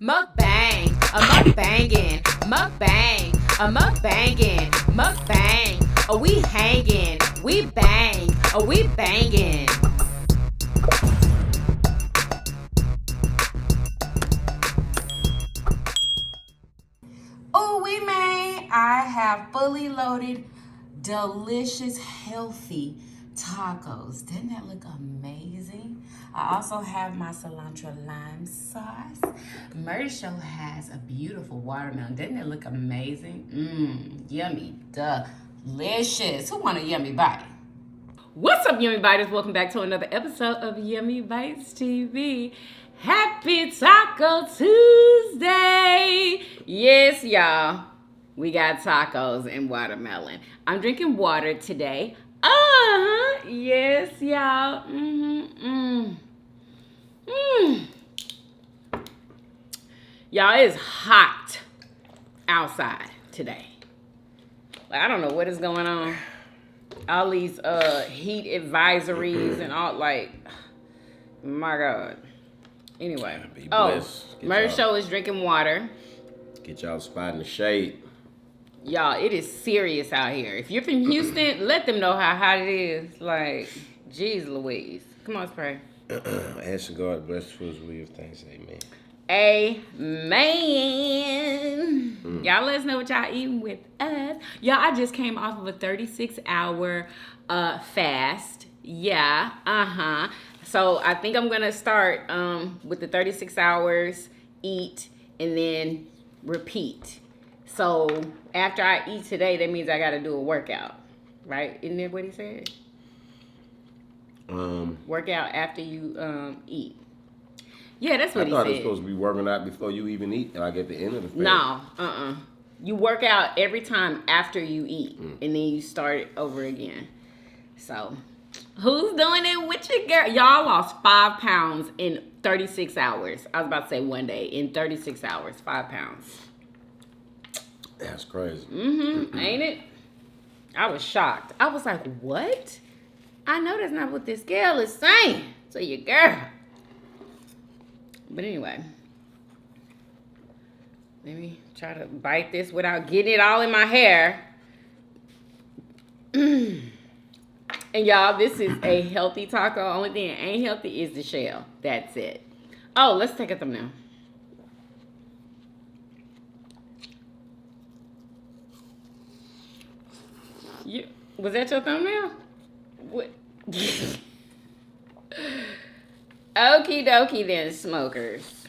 Mukbang, a mukbangin', mukbang, a mukbangin', mukbang. Oh, we hangin', we bang, oh, we bangin'. Oh, we made. I have fully loaded, delicious, healthy tacos. Didn't that look amazing? I also have my cilantro lime sauce. Murder Show has a beautiful watermelon. Didn't it look amazing? Yummy, delicious. Who want a yummy bite? What's up, Yummy Biters? Welcome back to another episode of Yummybitestv. Happy Taco Tuesday! Yes, y'all. We got tacos and watermelon. I'm drinking water today. Yes, y'all. Y'all, it's hot outside today. Like, I don't know what is going on. All these heat advisories and all, like, my God. Anyway. Murder Show is drinking water. Get y'all a spot in the shade. Y'all, it is serious out here. If you're from Houston, let them know how hot it is. Like, geez Louise. Come on, spray. Ask God bless the foods we give thanks. Amen. Amen. Y'all let us know what y'all eating with us. Y'all, I just came off of a 36-hour fast. Yeah, So I think I'm going to start with the 36 hours, eat, and then repeat. So after I eat today, that means I got to do a workout, right? Isn't that what he said? Workout after you eat. Yeah, that's what he said. I thought it was supposed to be working out before you even eat, like at the end of the fast. No, You work out every time after you eat, and then you start it over again. So, who's doing it with your girl? Y'all lost 5 pounds in 36 hours. I was about to say one day. In 36 hours, 5 pounds. That's crazy. Ain't it? I was shocked. I was like, what? I know that's not what this scale is saying to your girl. But anyway, let me try to bite this without getting it all in my hair. And y'all, this is a healthy taco. Only thing that ain't healthy is the shell. That's it. Oh, let's take a thumbnail. Was that your thumbnail? What? Okie dokie then, smokers.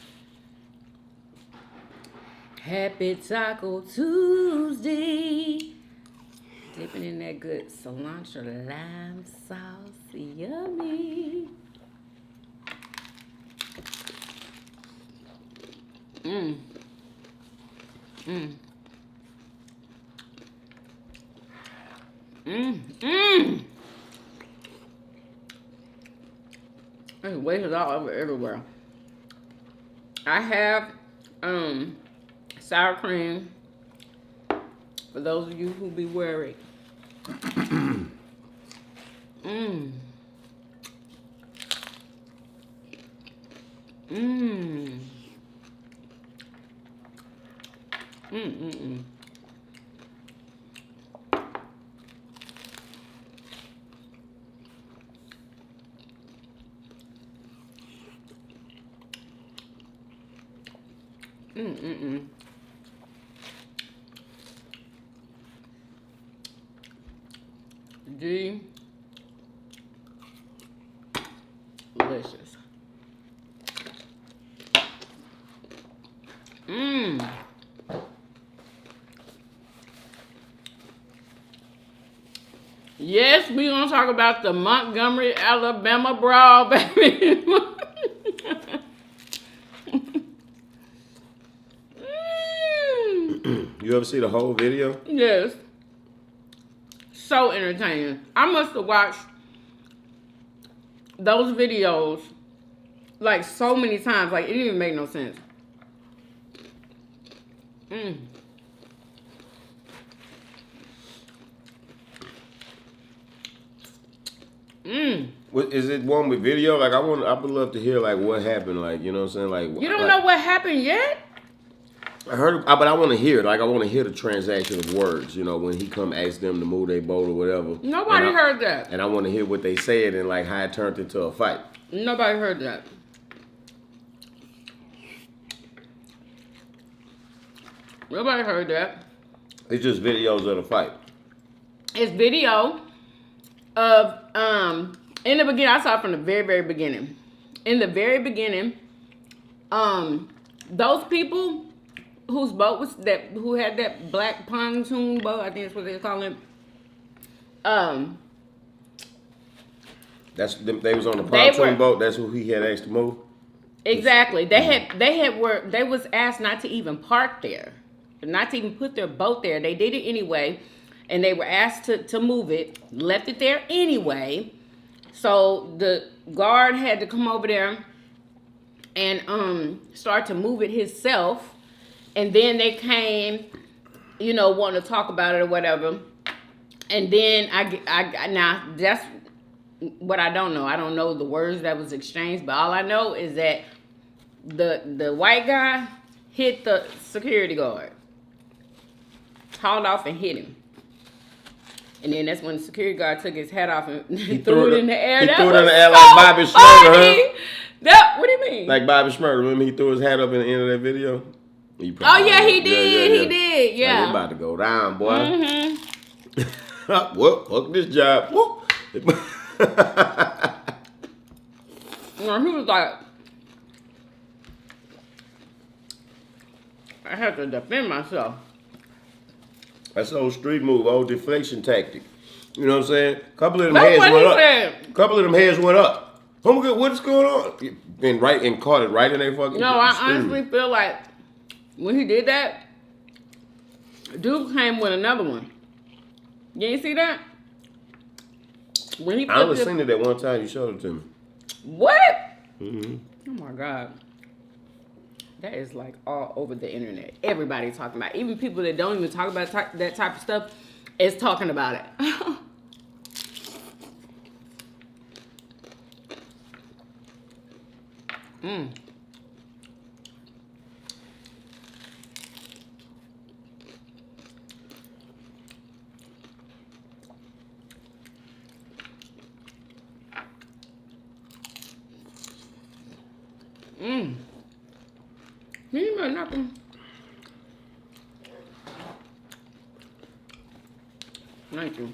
Happy Taco Tuesday. Dipping in that good cilantro lime sauce. Yummy. There's wasted all over everywhere. I have sour cream for those of you who be worried. Delicious. Yes, we gonna talk about the Montgomery, Alabama Brawl, baby. You ever see the whole video? Yes. So entertaining. I must have watched those videos like so many times. Like, it didn't even make no sense. What, is it one with video? Like I would love to hear like what happened. Like you know what I'm saying? Like You don't know what happened yet? I heard, but I want to hear it. Like I want to hear the transaction of words. You know, when he come ask them to move their boat or whatever. Nobody heard that. And I want to hear what they said and like how it turned into a fight. Nobody heard that. Nobody heard that. It's just videos of the fight. It's video of in the beginning. I saw it from the very beginning. In the very beginning, those people whose boat was who had that black pontoon boat, I think that's what they call it. They was on the pontoon boat. That's who he had asked to move. Exactly. They was asked not to even park there, not to even put their boat there. They did it anyway, and they were asked to move it. Left it there anyway. So the guard had to come over there and start to move it himself. And then they came, wanting to talk about it or whatever. And then now that's what I don't know. I don't know the words that was exchanged, but all I know is that the white guy hit the security guard, hauled off and hit him. And then that's when the security guard took his hat off and threw it in the air. He that threw it in the air so like Bobby Schmurder, huh? What do you mean? Like Bobby Schmurder. Remember he threw his hat up in the end of that video? He did. He did. Yeah. Like, about to go down, boy. Mm-hmm. Well, fuck this job. He was like, I have to defend myself. That's the old street move, old deflection tactic. You know what I'm saying? Couple of them That's heads what went he up. said. Couple of them heads went up. Oh my God, what's going on? And caught it right in their fucking. No, I honestly feel like when he did that, dude came with another one. You ain't see that? When he I only seen it that one time you showed it to me. What? Mm-hmm. Oh my God. That is like all over the internet. Everybody's talking about it. Even people that don't even talk about that type of stuff is talking about it. You know nothing. Thank you.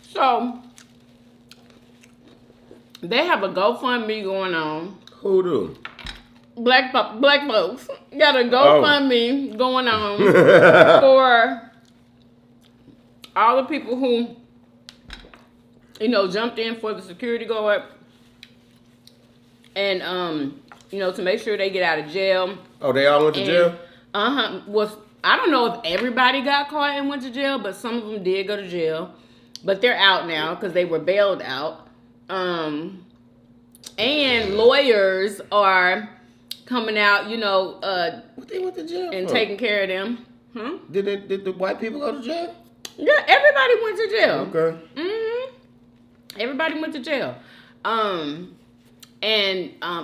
So they have a GoFundMe going on. Who do? Black folks got a GoFundMe going on for all the people who, jumped in for the security guard and to make sure they get out of jail. Oh, they all went to jail? I don't know if everybody got caught and went to jail, but some of them did go to jail. But they're out now because they were bailed out. And lawyers are coming out, What they went to jail and for? taking care of them. Huh? Did the white people go to jail? Yeah, everybody went to jail. Okay. Everybody went to jail.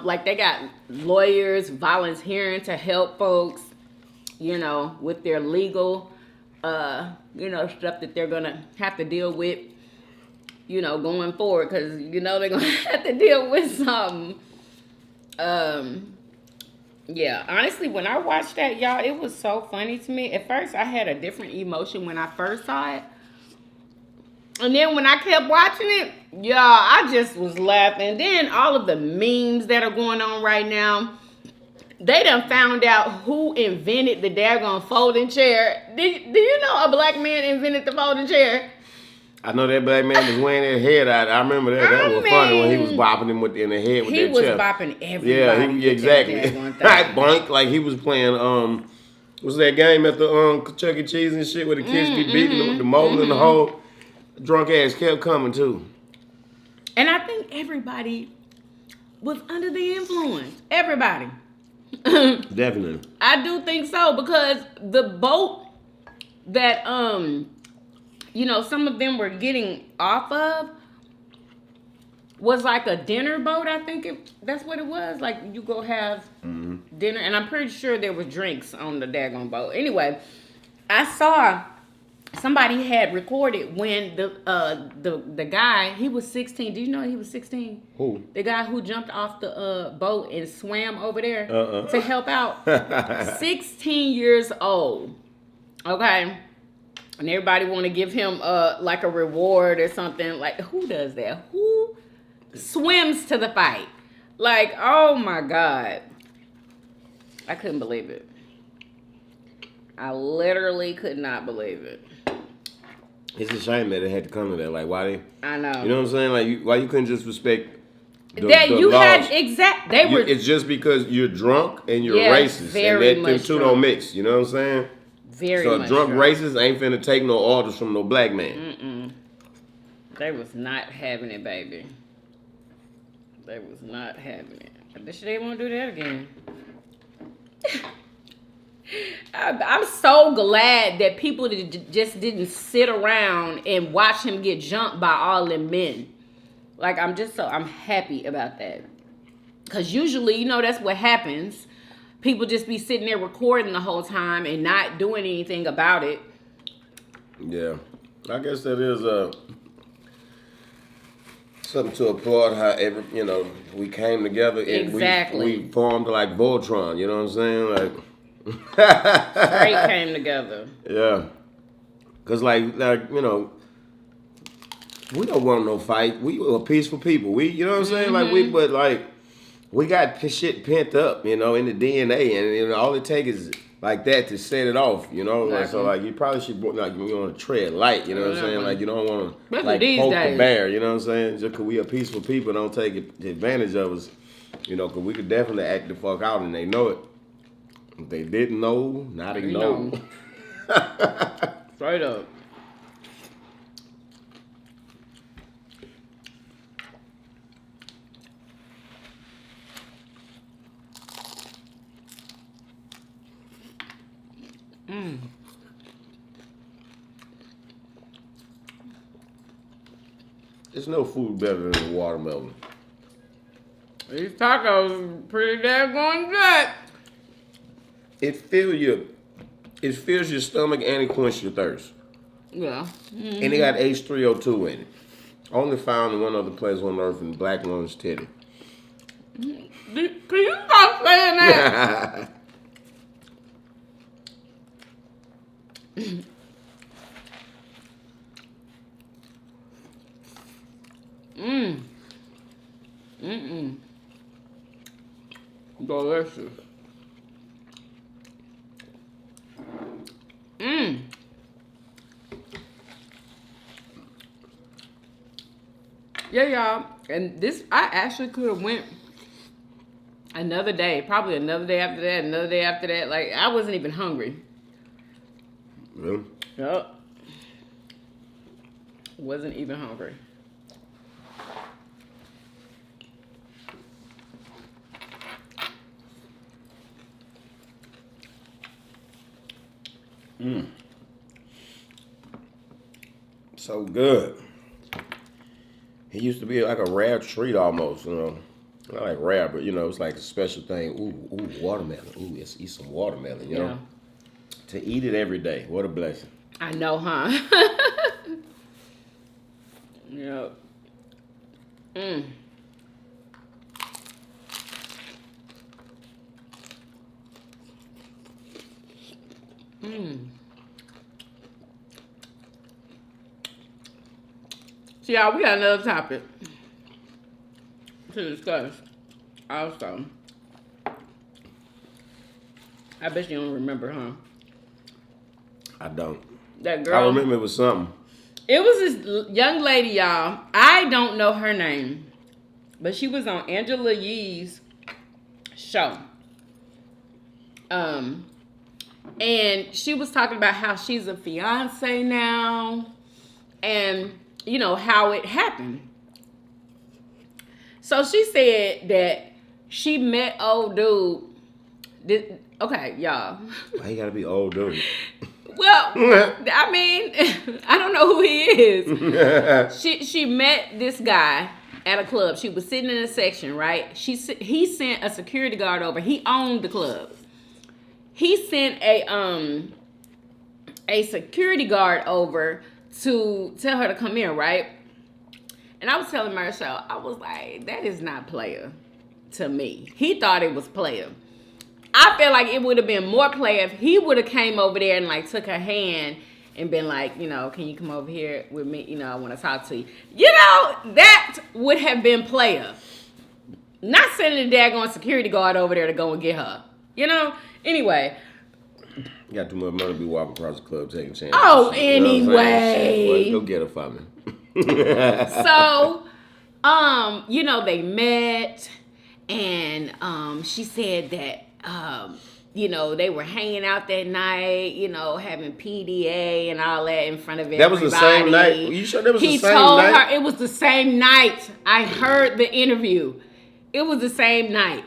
Like they got lawyers volunteering to help folks, with their legal, stuff that they're gonna have to deal with, going forward, because they're gonna have to deal with some. Yeah, honestly, when I watched that, y'all, it was so funny to me. At first, I had a different emotion when I first saw it. And then when I kept watching it, y'all, I just was laughing. Then all of the memes that are going on right now, they done found out who invented the daggone folding chair. Do you know a black man invented the folding chair? I know that black man was wearing that head out. I remember that. That was funny when he was bopping him in the head with that chair. He was bopping everybody. Yeah, exactly. Boink, like he was playing, what's that game at the Chuck E. Cheese and shit where the kids be beating the mold in the hole? Drunk ass kept coming too. And I think everybody was under the influence. Everybody. Definitely. I do think so, because the boat that some of them were getting off of, was like a dinner boat. I think that's what it was. Like you go have dinner, and I'm pretty sure there was drinks on the daggone boat. Anyway, I saw somebody had recorded when the guy, he was 16. Did you know he was 16? Who? The guy who jumped off the boat and swam over there to help out. 16 years old. Okay. And everybody want to give him like a reward or something. Like, who does that? Who swims to the fight? Like, oh my God. I couldn't believe it. I literally could not believe it. It's a shame that it had to come to that. Like, why they? I know. You know what I'm saying? Like, why you couldn't just respect the you laws? had they were. It's just because you're drunk and you're Yes, racist, very and that them much two drunk. don't mix. You know what I'm saying? Very so much drunk drunk. racists ain't finna take no orders from no black man. They was not having it, baby. They was not having it. I bet you they won't do that again. I'm so glad that people just didn't sit around and watch him get jumped by all them men. Like, I'm happy about that. Because usually, you know, that's what happens. People just be sitting there recording the whole time and not doing anything about it. Yeah. I guess that is something to applaud how we came together and Exactly. we formed like Voltron, you know what I'm saying? Like Straight came together. Yeah. Cause like you know, we don't want no fight. We are peaceful people. You know what I'm saying? Like we got shit pent up, you know, in the DNA, and you know, all it takes is like that to set it off, you know. Exactly. Like, so like you probably should you want to tread light, you know what I'm saying? Like you don't want to like poke the bear, you know what I'm saying? Just cause we are peaceful people, don't take advantage of us, you know, cause we could definitely act the fuck out and they know it. If they didn't know, now they know. Straight up. There's no food better than watermelon. These tacos pretty daggone good. It fills your stomach and it quenches your thirst. Yeah. And it got H3O2 in it. Only found in one other place on earth in Black Lunch Titty. Can you stop saying that? Delicious. Yeah, y'all. And this, I actually could have went another day. Probably another day after that, another day after that. Like, I wasn't even hungry. Really? Yup. Wasn't even hungry. So good. It used to be like a rare treat almost, you know. Not like rare, but you know, it's like a special thing. Ooh, watermelon. Ooh, let's eat some watermelon, you know. To eat it every day. What a blessing. I know, huh? Yep. So, y'all, we got another topic to discuss. Also, I bet you don't remember, huh? I don't. That girl. I remember it was something. It was this young lady, y'all. I don't know her name, but she was on Angela Yee's show. And she was talking about how she's a fiance now, and you know how it happened. So she said that she met old dude. Okay, y'all. Why you gotta be old, dude? Well, I mean, I don't know who he is. She met this guy at a club. She was sitting in a section, right? He sent a security guard over. He owned the club. He sent a security guard over to tell her to come in, right? And I was telling Marshall, I was like, that is not player to me. He thought it was player. I feel like it would have been more player if he would have came over there and like took her hand and been like, you know, can you come over here with me? You know, I want to talk to you. You know, that would have been player. Not sending the daggone security guard over there to go and get her. You know? Anyway. You got too much money to be walking across the club taking chances. Oh, anyway. Well, go get her for me. So, you know, they met and she said that you know, they were hanging out that night, you know, having PDA and all that in front of everybody. That was the same night? You sure that was the same night? He told her it was the same night. I heard the interview. It was the same night.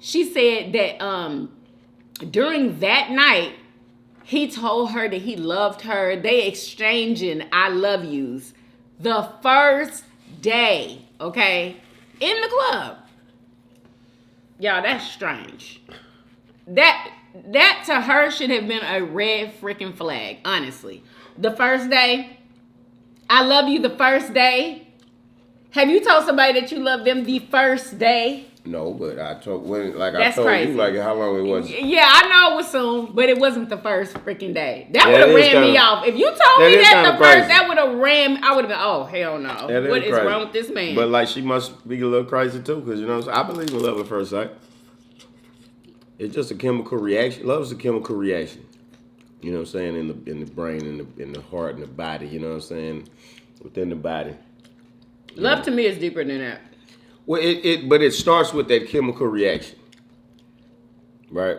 She said that during that night, he told her that he loved her. They exchanging I love yous the first day, okay, in the club. Y'all, that's strange. That to her should have been a red freaking flag, honestly. The first day, I love you the first day. Have you told somebody that you love them the first day? No, but I told that's I told crazy. You like how long it was. Yeah, I know it was soon, but it wasn't the first freaking day. That would have ran me off. If you told me that the first, that would have ran. I would have been, oh hell no. What is wrong with this man? But like she must be a little crazy too, because you know I believe in love at first sight. It's just a chemical reaction. Love is a chemical reaction. You know what I'm saying? In the brain, in the heart, in the body. You know what I'm saying? Within the body. Love to me is deeper than that. Well, but it starts with that chemical reaction, right?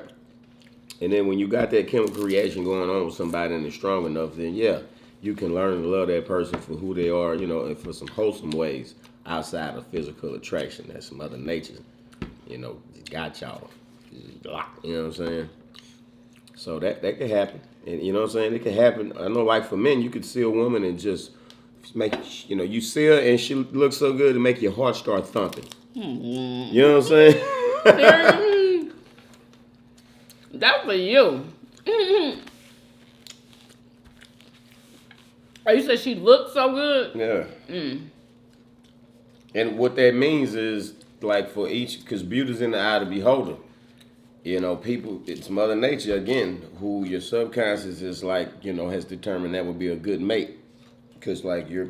And then when you got that chemical reaction going on with somebody and it's strong enough, then yeah, you can learn to love that person for who they are, you know, and for some wholesome ways outside of physical attraction. That's Mother Nature, you know, got y'all. You know what I'm saying? So that could happen, and you know what I'm saying? It could happen. I know, like for men, you could see a woman and just make, you know, you see her and she looks so good to make your heart start thumping. You know what I'm saying? That's for you. Oh, you said she looked so good? Yeah. And what that means is, like, for each, because beauty's in the eye of the beholder. You know, people, it's Mother Nature, again, who your subconscious is like, you know, has determined that would be a good mate. Because, like, your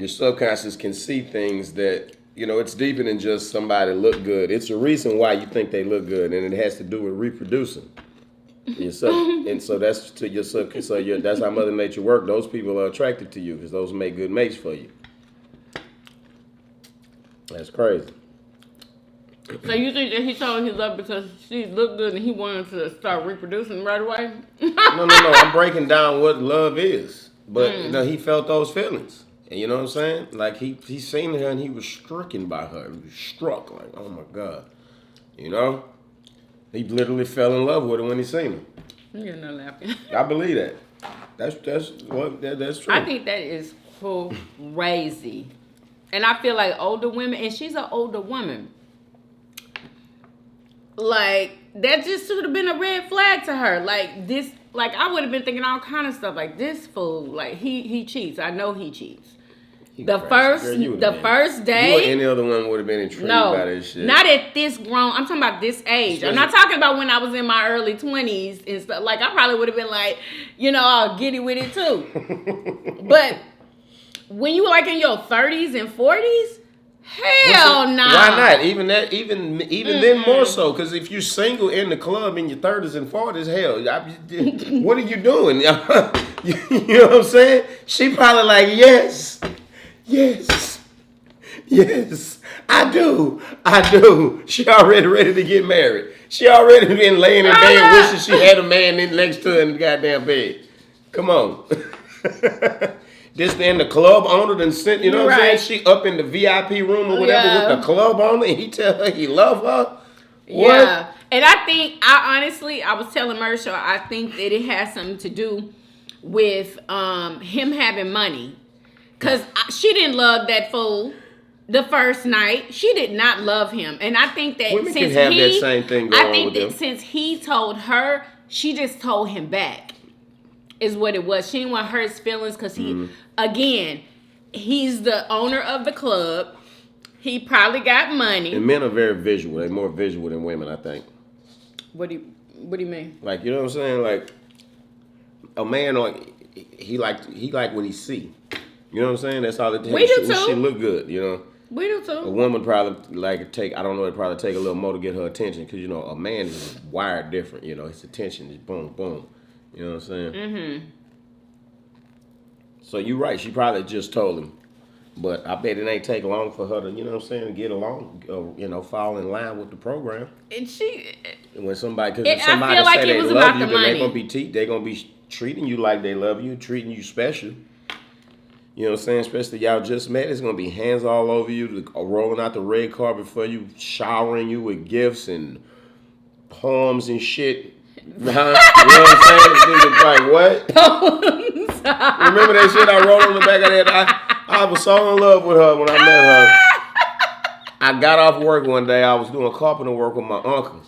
subconscious can see things that, you know, it's deeper than just somebody look good. It's a reason why you think they look good, and it has to do with reproducing. And so that's to your that's how Mother Nature works. Those people are attracted to you because those make good mates for you. That's crazy. So you think that he told her he loved because she looked good and he wanted to start reproducing right away? No. I'm breaking down what love is. But you know, he felt those feelings. And you know what I'm saying? Like he seen her and he was stricken by her. He was struck, like, oh my God. You know? He literally fell in love with her when he seen her. You're not laughing. I believe that. That's true. I think that is crazy. And I feel like older women, and she's an older woman, like, that just should have been a red flag to her. Like, this, like, I would have been thinking all kind of stuff. Like, this fool, like, he cheats. I know he cheats. The first day. You or any other one would have been intrigued by this shit. Not at this grown. I'm talking about this age. I'm not talking about when I was in my early 20s and stuff. Like, I probably would have been like, you know, all giddy with it too. But when you were like in your 30s and 40s, hell no. Why not? Even then more so. Because if you're single in the club in your 30s and 40s, hell, what are you doing? You know what I'm saying? She probably like, yes, I do. She already ready to get married. She already been laying in bed wishing she had a man in next to her in the goddamn bed. Come on. This in the club owner done sent, you know what I'm saying? She up in the VIP room or whatever with the club owner and he tell her he love her. What? Yeah. And I was telling Marshall, I think that it has something to do with him having money. Because she didn't love that fool the first night. She did not love him. And I think that Women since can have that same thing going I think with that them. since he told her, she just told him back. Is what it was. She didn't want to hurt his feelings because again, he's the owner of the club. He probably got money. And men are very visual. They're more visual than women, I think. What do you mean? Like, you know what I'm saying? Like, a man, he like what he see. You know what I'm saying? That's all it takes. We do too. She look good, you know. We do A too. woman probably I don't know, it probably take a little more to get her attention because, you know, a man is wired different, you know. His attention is boom, boom. You know what I'm saying? Mm-hmm. So you're right. She probably just told him. But I bet it ain't take long for her to, you know what I'm saying, get along, you know, fall in line with the program. And she... When somebody, because if I somebody feel like say it they was love about you, the then money. they're gonna be treating you like they love you, treating you special. You know what I'm saying? Especially y'all just met. It's gonna be hands all over you, rolling out the red carpet for you, showering you with gifts and poems and shit. Huh? You know what I'm saying? Like what? Remember that shit I wrote on the back of that? I was so in love with her when I met her. I got off work one day. I was doing carpenter work with my uncle.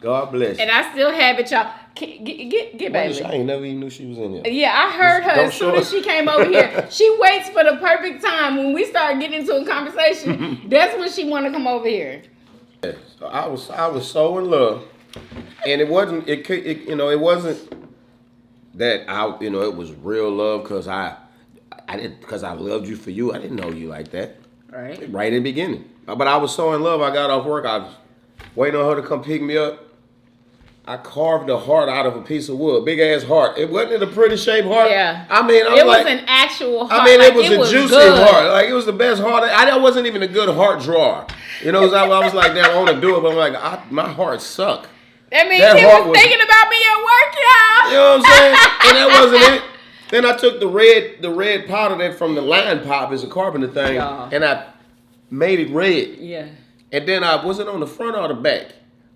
God bless you. And I still have it, y'all. Get baby. I ain't never even knew she was in here. Yeah, I heard her Don't as soon show as she came over here. She waits for the perfect time when we start getting into a conversation. That's when she want to come over here. So I was so in love, and it wasn't it wasn't that it was real love because I loved you for you. I didn't know you like that Right. in the beginning. But I was so in love. I got off work. I was waiting on her to come pick me up. I carved a heart out of a piece of wood, big ass heart. It wasn't a pretty shaped heart. Yeah. I mean, It was an actual heart. I mean, like, it was a juicy good. heart. Like, it was the best heart. I wasn't even a good heart drawer. You know, I was like, damn, I want to do it, but I'm like, my heart suck. That means That he heart was thinking about me at work, y'all. You know what I'm saying? And that wasn't it. Then I took the red powder that from the line pop is a carpenter thing, Yeah. and I made it red. Yeah. And then was it on the front or the back?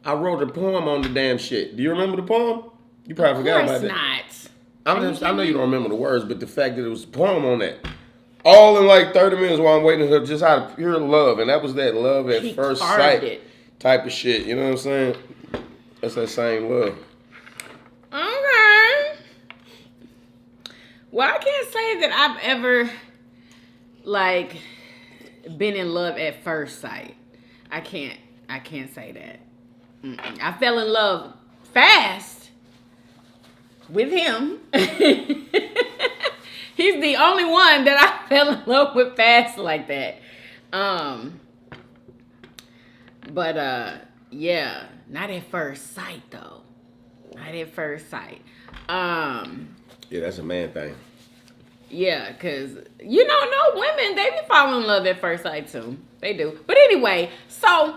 I wrote a poem on the damn shit. Do you remember the poem? You probably forgot about that. Not. I know you don't remember the words, but the fact that it was a poem on that. All in like 30 minutes while I'm waiting for her, just out of pure love. And that was that love at first sight type of shit. You know what I'm saying? That's that same love. Okay. Well, I can't say that I've ever, like, been in love at first sight. I can't say that. I fell in love fast with him. He's the only one that I fell in love with fast like that. Yeah, not at first sight though. Not at first sight. Yeah, that's a man thing. Yeah, because, no women, they be falling in love at first sight too. They do. But anyway, so,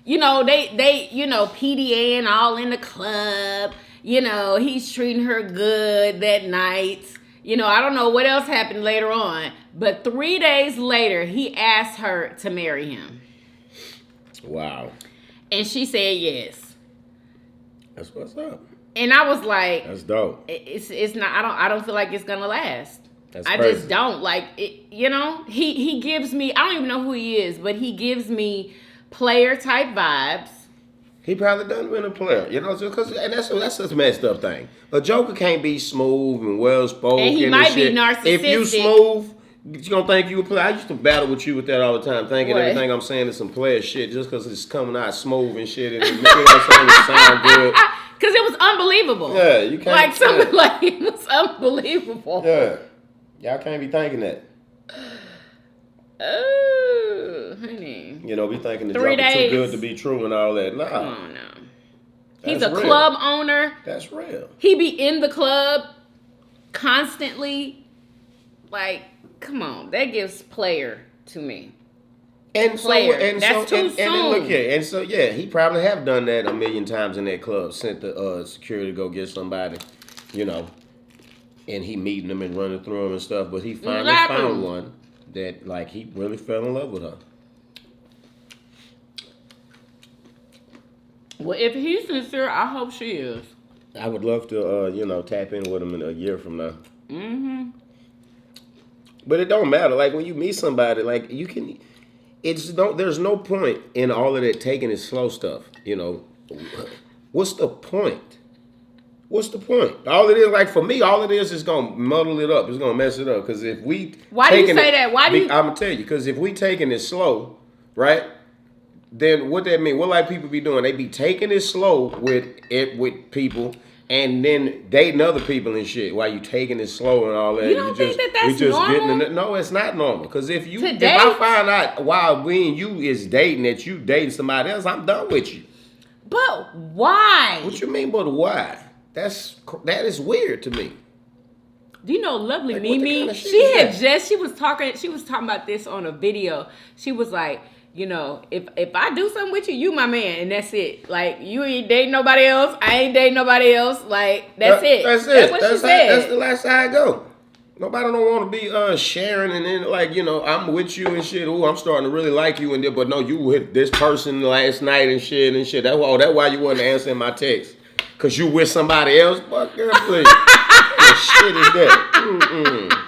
they PDAing all in the club. He's treating her good that night. I don't know what else happened later on. But 3 days later, he asked her to marry him. Wow. And she said yes. That's what's up. And I was like, that's dope. It's not. I don't feel like it's gonna last. That's I crazy. just don't like it. He gives me. I don't even know who he is, but he gives me player type vibes. He probably done been a player, and that's a messed up thing. A joker can't be smooth and well spoken. And he might be narcissistic. If you smooth, you gonna think you a player. I used to battle with you with that all the time, thinking everything I'm saying is some player shit just because it's coming out smooth and shit, and it sound good. Because it was unbelievable. Yeah, you can't. Like something like it was unbelievable. Yeah, y'all can't be thinking that. Oh, honey. Be thinking the 3 joker too days. good to be true and all that. Nah. Come on now. He's That's a real. club owner. That's real. He be in the club constantly. Like, come on. That gives player to me. And Player. and That's too soon. And then look here, and so he probably have done that a million times in that club. Sent the security to go get somebody, and he meeting them and running through them and stuff. But he finally found one that he really fell in love with her. Well, if he's sincere, I hope she is. I would love to tap in with him in a year from now. Mm-hmm. But it don't matter. Like when you meet somebody, like you can. There's no point in all of that taking it slow stuff. You know, what's the point? What's the point? All it is, like for me, all it is gonna muddle it up. It's gonna mess it up. Because if we why do you say that? Why do you? I'm gonna tell you. Because if we taking it slow, right? Then what that mean? What like people be doing? They be taking it slow with people, and then dating other people and shit while you taking it slow and all that. You don't think that's normal? No, it's not normal. Because if Today? I find out while me and you is dating that you dating somebody else, I'm done with you. But why? What you mean? But why? That is weird to me. Do you know lovely Like, Mimi? what kind of shit She was talking about this on a video. She was like, you know, if I do something with you, you my man, and that's it. Like, you ain't dating nobody else. I ain't dating nobody else. Like, that's it. That's it. That's what she said. That's the last I go. Nobody don't want to be sharing and then like, you know, I'm with you and shit. Oh, I'm starting to really like you and then, but no, you with this person last night and shit. That's why you wasn't answering my text. Cause you with somebody else? But girl, please. What shit is that?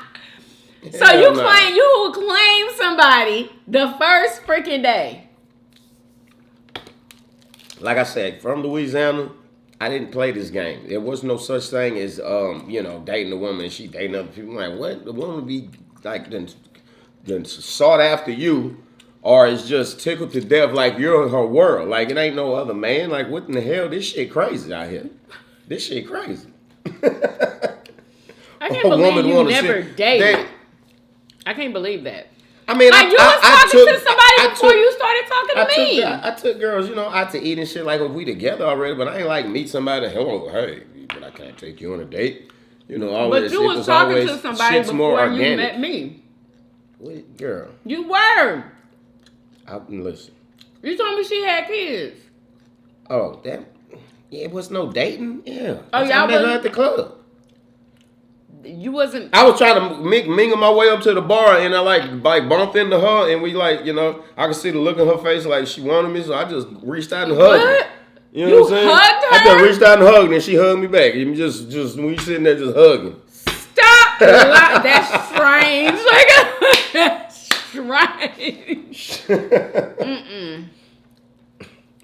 So you will claim somebody the first freaking day. Like I said, from Louisiana, I didn't play this game. There was no such thing as you know, dating a woman and she dating other people. I'm like, what? The woman be like then sought after you, or is just tickled to death like you're in her world. Like it ain't no other man. Like what in the hell? This shit crazy out here. This shit crazy. I can't believe you never dated. I can't believe that. I mean, like you was talking to somebody before you started talking to me. I took girls, you know, out to eat and shit like if we together already, but I ain't like meet somebody. Hello, hey, but I can't take you on a date. You know, always. But you was talking to somebody before you met me. What girl? You were. Listen. You told me she had kids. Oh, that. Yeah, it was no dating. Yeah. Oh, I y'all met her at the club. You wasn't. I was trying to mingle my way up to the bar, and I like bumped into her, and we like, you know, I could see the look in her face, like she wanted me, so I just reached out and hugged her. You know what I'm saying? Hugged her? I just reached out and hugged her, and she hugged me back. You just we sitting there just hugging. Stop! That's strange. Like that's strange.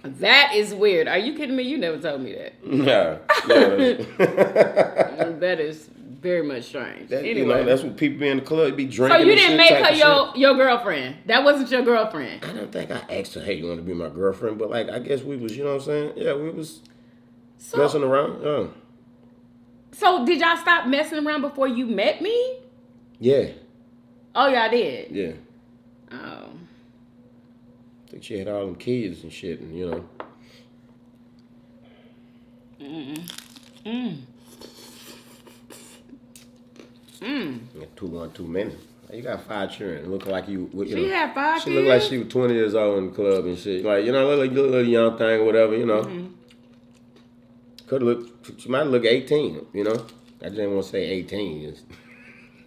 That is weird. Are you kidding me? You never told me that. Nah. That is very much strange. Anyway, you know, that's what people be in the club be drinking. So you didn't make her your girlfriend. That wasn't your girlfriend. I don't think I asked her, hey, you want to be my girlfriend? But like, I guess we was, you know what I'm saying? Yeah, we was messing around. Yeah. So did y'all stop messing around before you met me? Yeah. Oh, y'all did? Yeah. Oh. I think she had all them kids and shit, and you know. Yeah, 212 minutes. You got 5 children. Look like you. She had 5 kids. She looked like she was 20 years old in the club and shit. Like, you know, look like a little young thing or whatever. You know. Could look. She might look 18. You know. I just didn't want to say 18.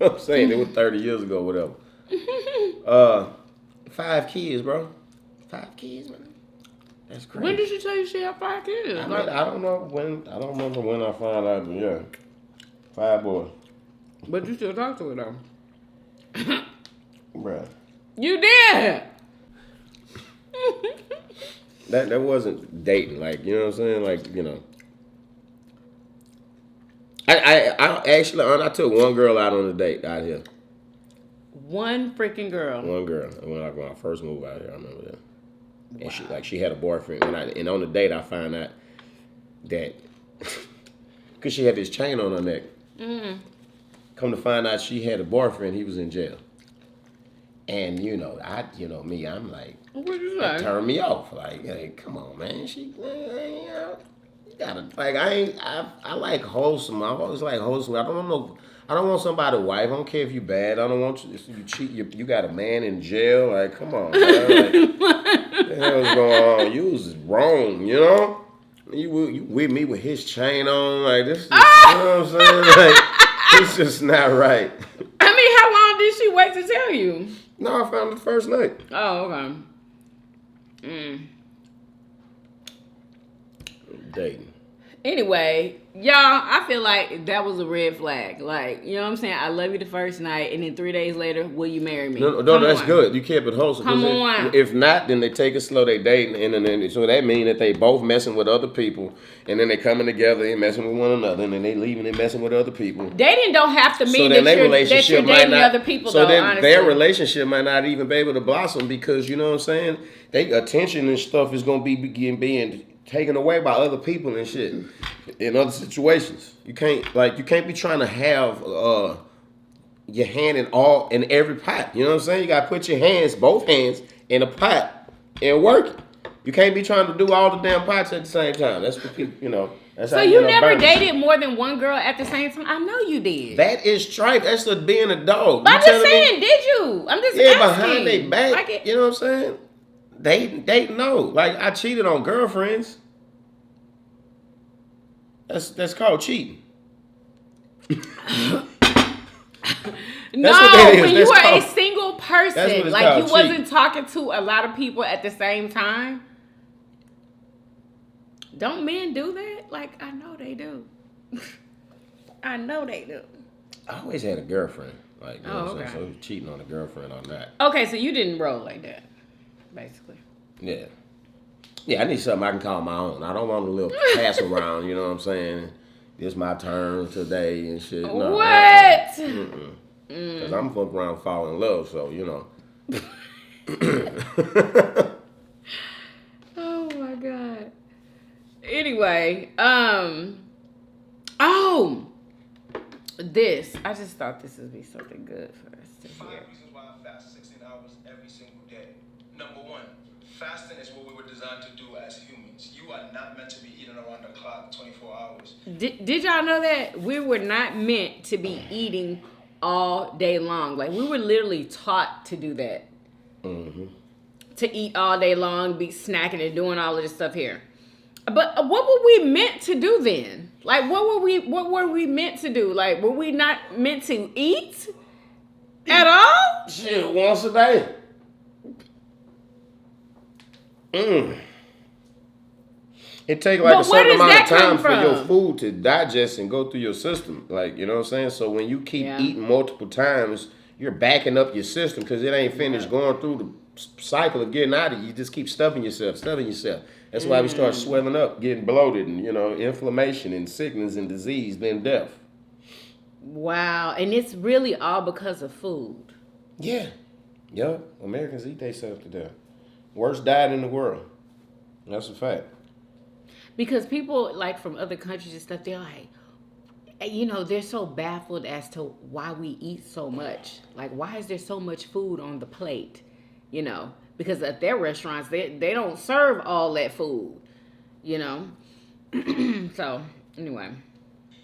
I'm saying it was 30 years ago, whatever. 5 kids, bro. 5 kids, man. That's crazy. When did she tell you she had 5 kids? I mean, I don't know when. I don't remember when I found out, but yeah, 5 boys. But you still talk to her though. Bruh. You did. That wasn't dating, like, you know what I'm saying, like, you know. I actually I took one girl out on a date out here. One freaking girl. One girl. When I first moved out here, I remember that. Wow. And she had a boyfriend, and on the date I found out that because she had this chain on her neck. Come to find out she had a boyfriend, he was in jail. And you know, me, I'm like, what you say? Turned me off. Like, hey, come on, man. You gotta, like, I like wholesome. I always like wholesome. I don't want somebody's wife. I don't care if you bad. I don't want you cheat. You got a man in jail. Like, come on, man. Like, what the hell's going on? You was wrong, you know? You with me with his chain on. Like, this is, you know what I'm saying? Like, it's just not right. I mean, how long did she wait to tell you? No, I found it the first night. Oh, okay. Dating. Anyway, y'all, I feel like that was a red flag. Like, you know what I'm saying? I love you the first night, and then 3 days later, will you marry me? No, Come that's on. good. You keep it wholesome. Come on. If not, then they take it slow. They date, and then so that means that they both messing with other people, and then they coming together and messing with one another, and then they leaving and messing with other people. Dating don't have to mean then that you're dating not, other people. So though, then honestly. their relationship might not even be able to blossom because you know what I'm saying. They attention and stuff is gonna be being taken away by other people and shit in other situations. You can't be trying to have your hand in every pot. You know what I'm saying? You gotta put your both hands in a pot and work it. You can't be trying to do all the damn pots at the same time. That's what people, you know. That's so how you end up never burning dated shit. more than one girl at the same time? I know you did. That is tripe. That's the being a dog. But You I'm just telling me- saying, did you? I'm just Yeah, asking. behind their back. Like You know what I'm saying? They know. Like I cheated on girlfriends. That's called cheating. No, what that is. when you That's were a called- single That's person, what it's like called, you wasn't cheating. talking to a lot of people at the same time. Don't men do that? Like, I know they do. I know they do. I always had a girlfriend. Like, you know what I'm okay. saying? So cheating on a girlfriend or not. Okay, so you didn't roll like that, basically. Yeah. Yeah, I need something I can call my own. I don't want a little pass around, you know what I'm saying? It's my turn today and shit. No, What? Because I'm fucking around falling in love, so, you know. Oh my god. Anyway, this. I just thought this would be something good for us to 5 hear. reasons why I fast 16 hours every single day. Number one, fasting is what we were designed to do as humans. You are not meant to be eating around the clock 24 hours. Did y'all know that we were not meant to be eating all day long? Like we were literally taught to do that. Mm-hmm. To eat all day long, be snacking and doing all of this stuff here. But what were we meant to do then? Like what were we meant to do? Like were we not meant to eat at all? Shit, once a day. It takes like But a where certain does amount that of time come for your from? food to digest and go through your system. Like, you know what I'm saying? So when you keep Yeah. eating multiple times, you're backing up your system because it ain't finished going through the cycle of getting out of you. You just keep stuffing yourself. That's why we start swelling up, getting bloated, and, you know, inflammation and sickness and disease, then death. Wow, and it's really all because of food. Yeah. Yup. Americans eat themselves to death. Worst diet in the world. That's a fact. Because people like from other countries and stuff, they're like, you know, they're so baffled as to why we eat so much. Like, why is there so much food on the plate? You know, because at their restaurants, they don't serve all that food, you know? So, anyway.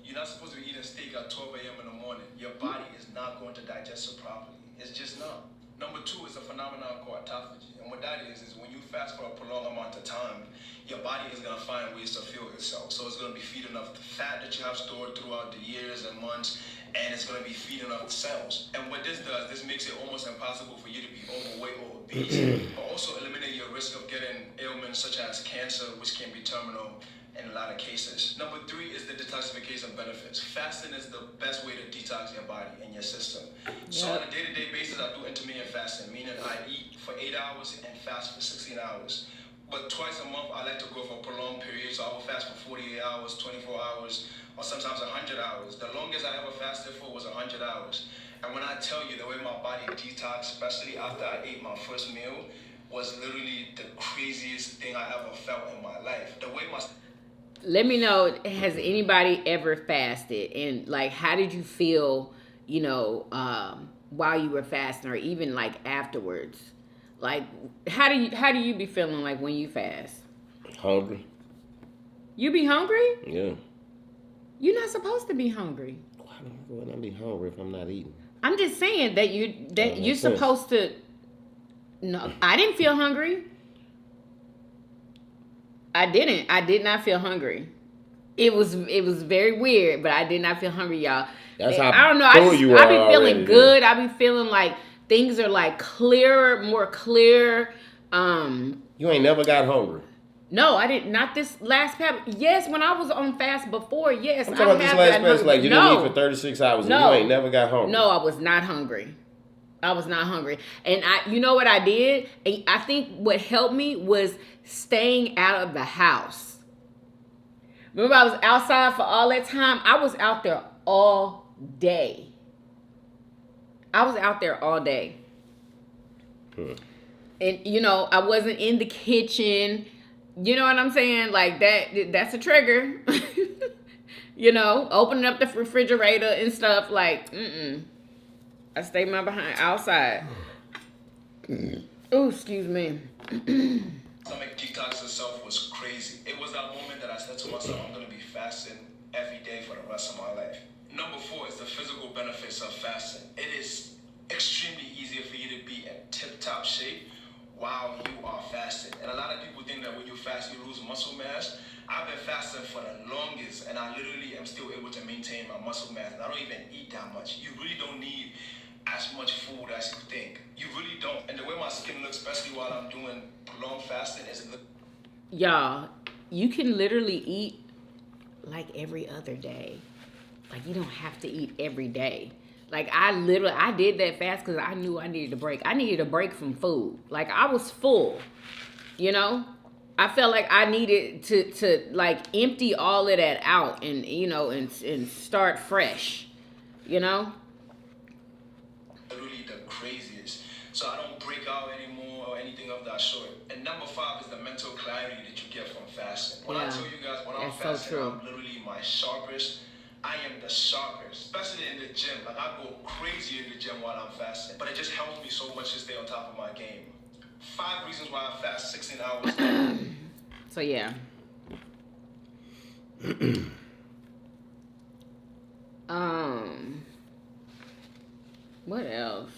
You're not supposed to be eating steak at 12 a.m. in the morning. Your body is not going to digest it properly. It's just not. Number two is a phenomenon called autophagy. And what that is when you fast for a prolonged amount of time, your body is going to find ways to fuel itself. So it's going to be feeding off the fat that you have stored throughout the years and months, and it's going to be feeding off the cells. And what this does, this makes it almost impossible for you to be overweight or obese, but also eliminate your risk of getting ailments such as cancer, which can be terminal in a lot of cases. Number three is the detoxification benefits. Fasting is the best way to detox your body and your system. So on a day-to-day basis, I do intermittent fasting, meaning I eat for 8 hours and fast for 16 hours. But twice a month, I like to go for a prolonged period, so I will fast for 48 hours, 24 hours, or sometimes 100 hours. The longest I ever fasted for was 100 hours. And when I tell you the way my body detoxed, especially after I ate my first meal, was literally the craziest thing I ever felt in my life. The way my... Let me know, has anybody ever fasted? And, like, how did you feel, you know, while you were fasting or even, like, afterwards? Like, how do you be feeling, like, when you fast? Hungry. You be hungry? Yeah. You're not supposed to be hungry. Why would I be hungry if I'm not eating? I'm just saying that you're makes sense. supposed to. No, I didn't feel hungry. I didn't. I did not feel hungry. It was very weird, but I did not feel hungry, y'all. That's how I don't know. full you I are be feeling already, good. I be feeling like things are like clearer, more clear. You ain't never got hungry. No, I didn't. Not this last fast. Yes, when I was on fast before, yes. I'm talking about this last fast, like you didn't eat for 36 hours and you ain't never got hungry. No, I was not hungry. And you know what I did? I think what helped me was staying out of the house. Remember, I was outside for all that time. I was out there all day. And, you know, I wasn't in the kitchen. You know what I'm saying? Like, that's a trigger. You know, opening up the refrigerator and stuff. Like, I stayed my behind outside. Oh, excuse me. Stomach detox itself was crazy. It was that moment that I said to myself, I'm going to be fasting every day for the rest of my life. Number 4 is the physical benefits of fasting. It is extremely easier for you to be in tip-top shape while you are fasting. And a lot of people think that when you fast, you lose muscle mass. I've been fasting for the longest, and I literally am still able to maintain my muscle mass. And I don't even eat that much. You really don't need as much food as you think. You really don't. And the way my skin looks, especially while I'm doing prolonged fasting, is it look. Y'all, you can literally eat like every other day. Like, you don't have to eat every day. Like, I did that fast because I knew I needed a break. I needed a break from food. Like, I was full, you know? I felt like I needed to like, empty all of that out and, you know, and start fresh, you know? Really the craziest. So I don't break out anymore or anything of that sort. And number 5 is the mental clarity that you get from fasting. When I tell you guys, when I'm fasting, I'm literally my sharpest. I am the sharpest, especially in the gym. Like, I go crazy in the gym while I'm fasting. But it just helps me so much to stay on top of my game. 5 reasons why I fast 16 hours. So, yeah. What else?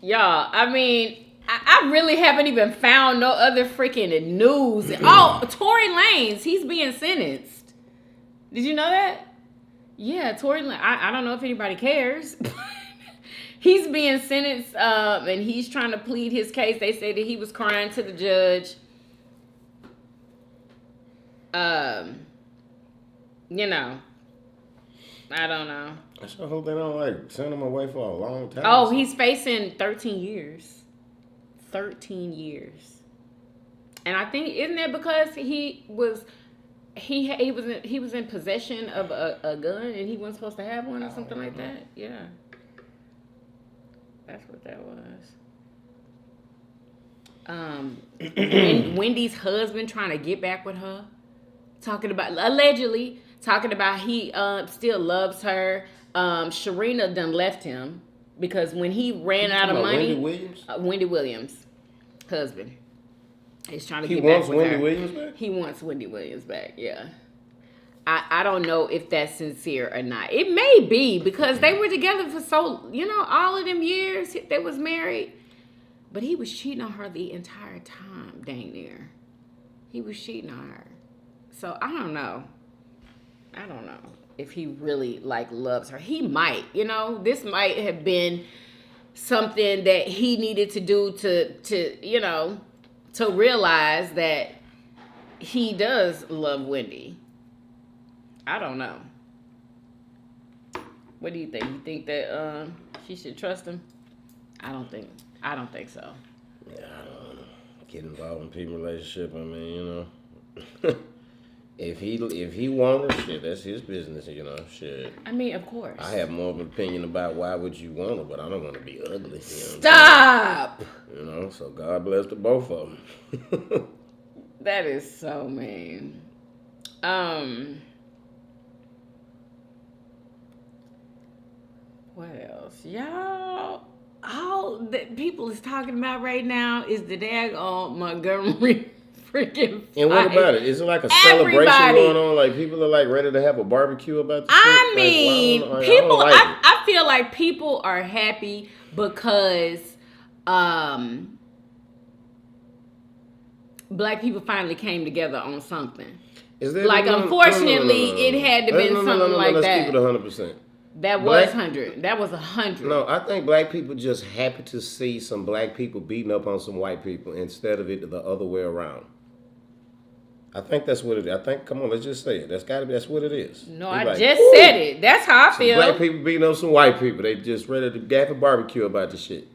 Y'all, I mean, I really haven't even found no other freaking news. Oh, Tory Lanez, he's being sentenced. Did you know that? Yeah, Tory Lanez. I don't know if anybody cares. He's being sentenced, and he's trying to plead his case. They say that he was crying to the judge. You know, I don't know. I sure hope they don't, like, send him away for a long time. Oh, he's facing 13 years. 13 years. And I think, isn't it because he was in possession of a gun and he wasn't supposed to have one or something like that? Yeah. That's what that was. Wendy's husband trying to get back with her. Allegedly talking about he still loves her. Sharina done left him because when he ran out of money. Wendy Williams' husband. He's trying to get back with her. He wants Wendy Williams back? He wants Wendy Williams back, yeah. I don't know if that's sincere or not. It may be because they were together for all of them years they was married. But he was cheating on her the entire time, dang near. He was cheating on her. So I don't know if he really loves her. He might, this might have been something that he needed to do to realize that he does love Wendy. I don't know. What do you think? You think that she should trust him? I don't think so. Yeah, I don't get involved in people's relationship. I mean, if he want her, shit, that's his business, shit. I mean, of course. I have more of an opinion about why would you want her, but I don't want to be ugly. Stop! So God bless the both of them. That is so mean. What else? Y'all, all that people is talking about right now is the daggone Montgomery freaking fight. And what about it? Is it like a celebration going on? Like people are like ready to have a barbecue about the I mean, people, I feel like people are happy because black people finally came together on something. Is there unfortunately, it had to be something like that. Let's keep it 100%. That was 100. That was 100. No, I think black people just happy to see some black people beating up on some white people instead of it the other way around. I think that's what it is. I think, come on, let's just say it. That's what it is. No, They I like, just "Ooh." said it. That's how I Some feel. black people beating on some white people. They just ready to have a barbecue about the shit.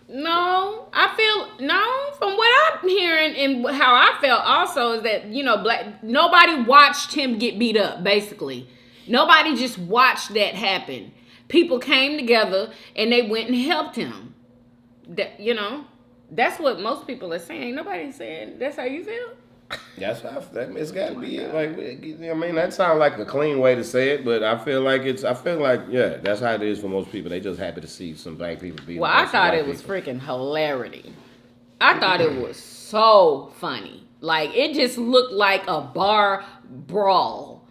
No, I feel no. From what I'm hearing and how I felt also is that nobody watched him get beat up. Basically, nobody just watched that happen. People came together and they went and helped him. That's what most people are saying. Nobody's saying that's how you feel. That's how it's got to be like. I mean, that sounds like a clean way to say it, but I feel like yeah, that's how it is for most people. They just happy to see some black people beat. Well, I thought it was freaking hilarity. I thought it was so funny. Like, it just looked like a bar brawl.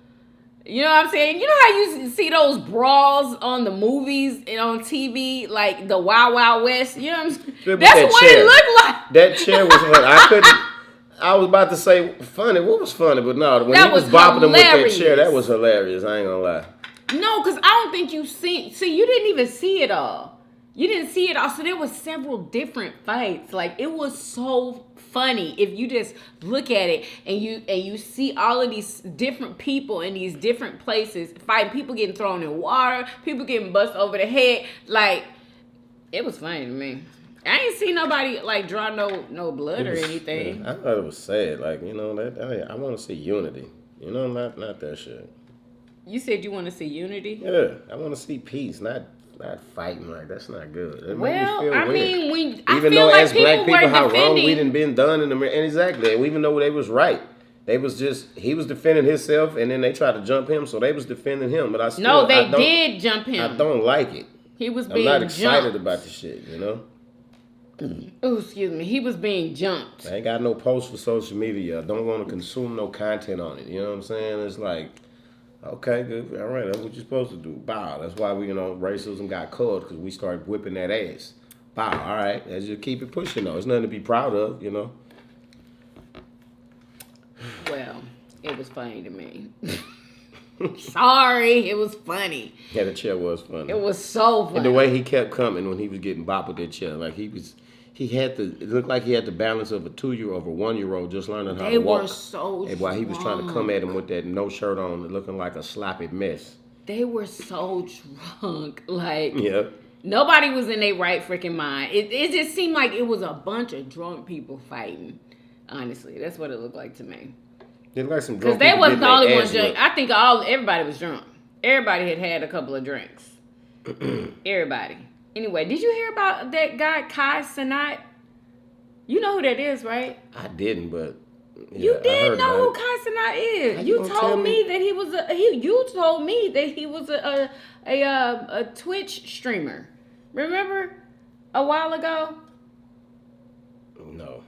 You know what I'm saying? You know how you see those brawls on the movies and on TV, like the Wild Wild West? You know what I'm saying? That's what it looked like. That chair was funny. I was about to say funny. What was funny? But no, when he was bopping him with that chair, that was hilarious. I ain't gonna lie. No, because I don't think you see, you didn't even see it all. You didn't see it all. So there was several different fights. Like, it was so funny if you just look at it and you see all of these different people in these different places fighting. People getting thrown in water, people getting busted over the head. Like, it was funny to me. I ain't seen nobody like draw no blood or anything. Yeah, I thought it was sad. Like, I want to see unity. Not that shit. You said you want to see unity? Yeah, I want to see peace, not fighting. Like, that's not good. It Well, made me feel I weird. mean, even though as black people, how wrong we done been done in America, and exactly, and even though they was right. He was defending himself, and then they tried to jump him, so they was defending him. But they did jump him. I don't like it. He was being I'm not excited jumped. about the shit, Oh, excuse me. He was being jumped. I ain't got no post for social media. I don't want to consume no content on it. You know what I'm saying? It's like, okay, good. All right, that's what you're supposed to do. Bow. That's why racism got caught, because we started whipping that ass. Bow. All right. Let's just keep it pushing, though. It's nothing to be proud of, Well, it was funny to me. Sorry, it was funny. Yeah, the chair was funny. It was so funny. And the way he kept coming when he was getting bopped with that chair, like it looked like he had the balance of a 2-year-old or 1-year-old just learning how to walk. They were so And while he was trying to come at him with that no shirt on, looking like a sloppy mess. They were so drunk. Like, yeah. Nobody was in their right freaking mind. It just seemed like it was a bunch of drunk people fighting. Honestly, that's what it looked like to me. It looked like some drunk people. Because they wasn't the only ones drunk. drunk. I think everybody was drunk. Everybody had a couple of drinks. Everybody. Anyway, did you hear about that guy, Kai Cenat? You know who that is, right? I didn't, but yeah, you didn't know who it. Kai Cenat is. How You told me that he was you told me that he was a Twitch streamer. Remember? A while ago? No.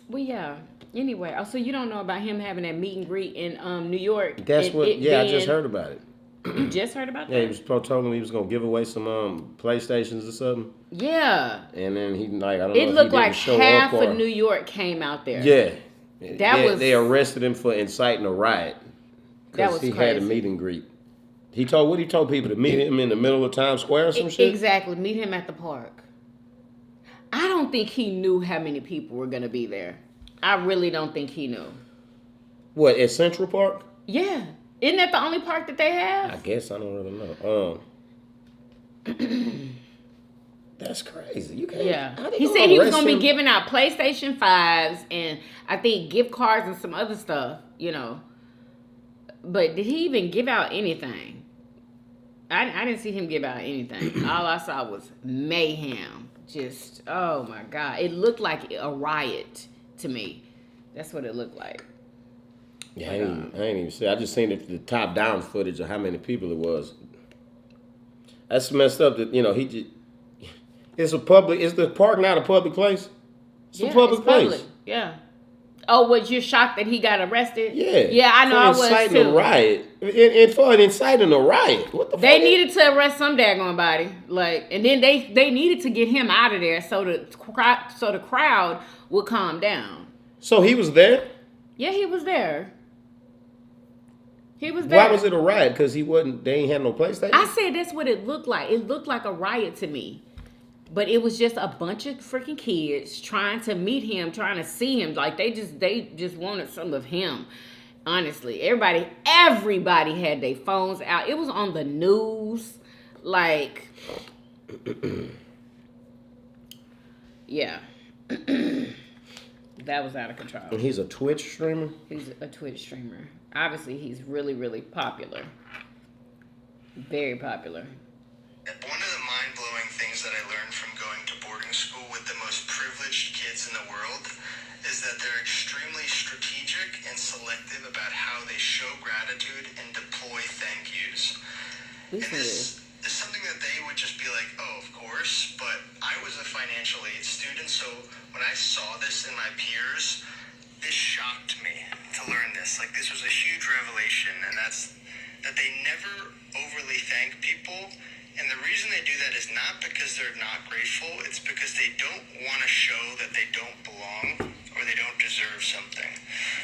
Well, yeah. Anyway, so you don't know about him having that meet and greet in New York? That's I just heard about it. You just heard about that? Yeah, he was told him he was gonna give away some PlayStations or something. Yeah. And then he I don't know. It looked like show half up of New York came out there. Yeah. They arrested him for inciting a riot. That was he crazy. had a meet and greet. He told people to meet him in the middle of Times Square or some shit? Exactly. Meet him at the park. I don't think he knew how many people were gonna be there. I really don't think he knew. What, at Central Park? Yeah. Isn't that the only park that they have? I guess. I don't really know. That's crazy. You can't. Yeah. He said he was going to be giving out PlayStation 5s and I think gift cards and some other stuff, But did he even give out anything? I didn't see him give out anything. All I saw was mayhem. Just, oh my God. It looked like a riot to me. That's what it looked like. Yeah, I ain't even see. I just seen the top down footage of how many people it was. That's messed up. That he just. Is the park not a public place? It's a public place. Public. Yeah. Oh, was you shocked that he got arrested? Yeah. Yeah, I know. I was inciting too. a riot. And for inciting a riot, what the fuck? They needed to arrest some daggone body, and then they needed to get him out of there so the crowd would calm down. So he was there? Yeah, he was there. He was there. Why was it a riot? Because they ain't had no PlayStation? I said that's what it looked like. It looked like a riot to me. But it was just a bunch of freaking kids trying to meet him, trying to see him. Like they just wanted some of him. Honestly, everybody had their phones out. It was on the news. Like, yeah. That was out of control. And he's a Twitch streamer? He's a Twitch streamer. Obviously, he's really, really popular. Very popular. One of the mind-blowing things that I learned from going to boarding school with the most privileged kids in the world is that they're extremely strategic and selective about how they show gratitude and deploy thank yous. And this is something that they would just be like, oh, of course, but I was a financial aid student, so when I saw this in my peers, this shocked me to learn this. Like, this was a huge revelation, and that's that they never overly thank people. And the reason they do that is not because they're not grateful, it's because they don't want to show that they don't belong or they don't deserve something.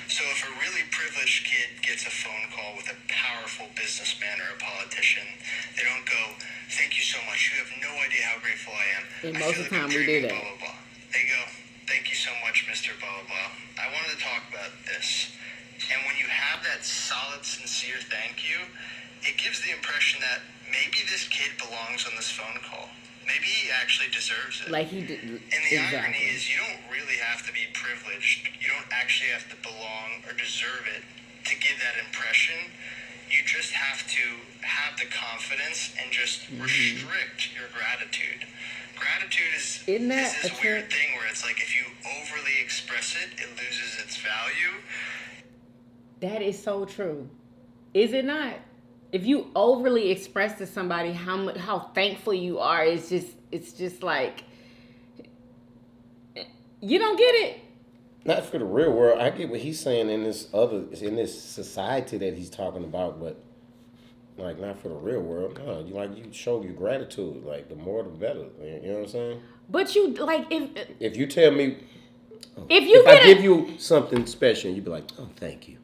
So if a really privileged kid gets a phone call with a powerful businessman or a politician, they don't go, thank you so much, you have no idea how grateful I am. And most of the time we do that. Blah, blah, blah. They go, thank you so much, Mr. Blah, blah, blah. I wanted to talk about this. And when you have that solid, sincere thank you, it gives the impression that maybe this kid belongs on this phone call. Maybe he actually deserves it. Like he did. And the irony is you don't really have to be privileged. You don't actually have to belong or deserve it to give that impression. You just have to have the confidence and just restrict your gratitude. Gratitude is this weird thing where it's like if you overly express it, it loses its value. That is so true. Is it not? If you overly express to somebody how thankful you are, it's just like you don't get it. Not for the real world. I get what he's saying in this society that he's talking about, but like not for the real world. No, you show your gratitude. Like the more the better. You know what I'm saying? But you like if you tell me if I give you something special, you be like, oh, thank you.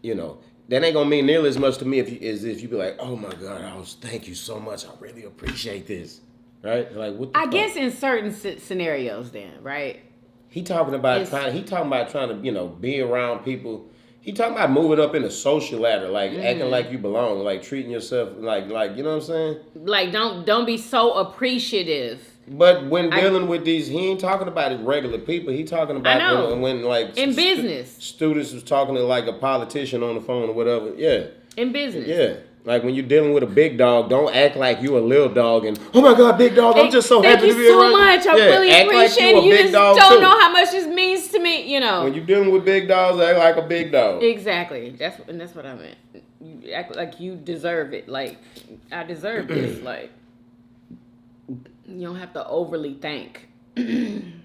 You know. That ain't gonna mean nearly as much to me as if you be like, oh my God, thank you so much. I really appreciate this. Right? Like what the fuck? guess in certain scenarios then, right? He talking about trying to, be around people. He talking about moving up in the social ladder, like acting like you belong, like treating yourself like you know what I'm saying? Like don't be so appreciative. But when dealing with these, he ain't talking about it regular people. He talking about when like in business students was talking to like a politician on the phone or whatever. Yeah. In business. Yeah. Like when you're dealing with a big dog, don't act like you a little dog and oh my God, big dog, I'm just so happy to be around. Thank you so much. I really appreciate it. You just don't know how much this means to me, you know. When you're dealing with big dogs, act like a big dog. Exactly. That's what I meant. You act like you deserve it. Like I deserve this. Like you don't have to overly thank. Anyway.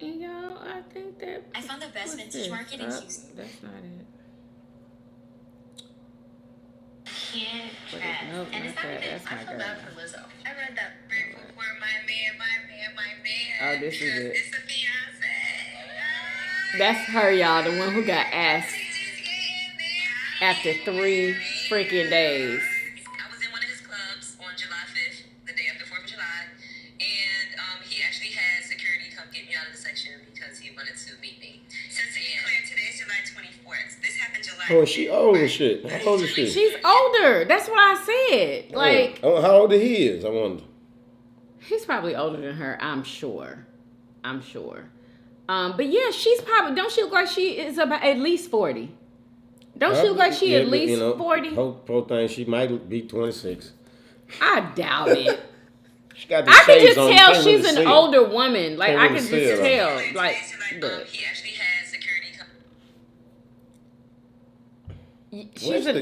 And y'all, I think that I found the best vintage market in Houston. That's not it. Can't Nope, and it's not even. that's I my feel girl. bad for Lizzo. I read that grateful for my man. Oh, this is it. It's a fiance. That's her, y'all, the one who got asked after 3 freaking days. I was in one of his clubs on July 5th, the day after 4th of July, and he actually had security come get me out of the section because he wanted to meet me. So to be clear, today's July 24th. This happened July 5th. Oh, she old as shit. How old is she? She's older. That's what I said. Like, how old he is? I wonder. He's probably older than her. I'm sure. But yeah, she's probably. Don't she look like she is about at least 40? Don't she look like she at least 40? Poor thing, she might be 26. I doubt it. She got the I can shades just on. tell she's an older woman. Like I can just tell. Like, look. He actually had security come.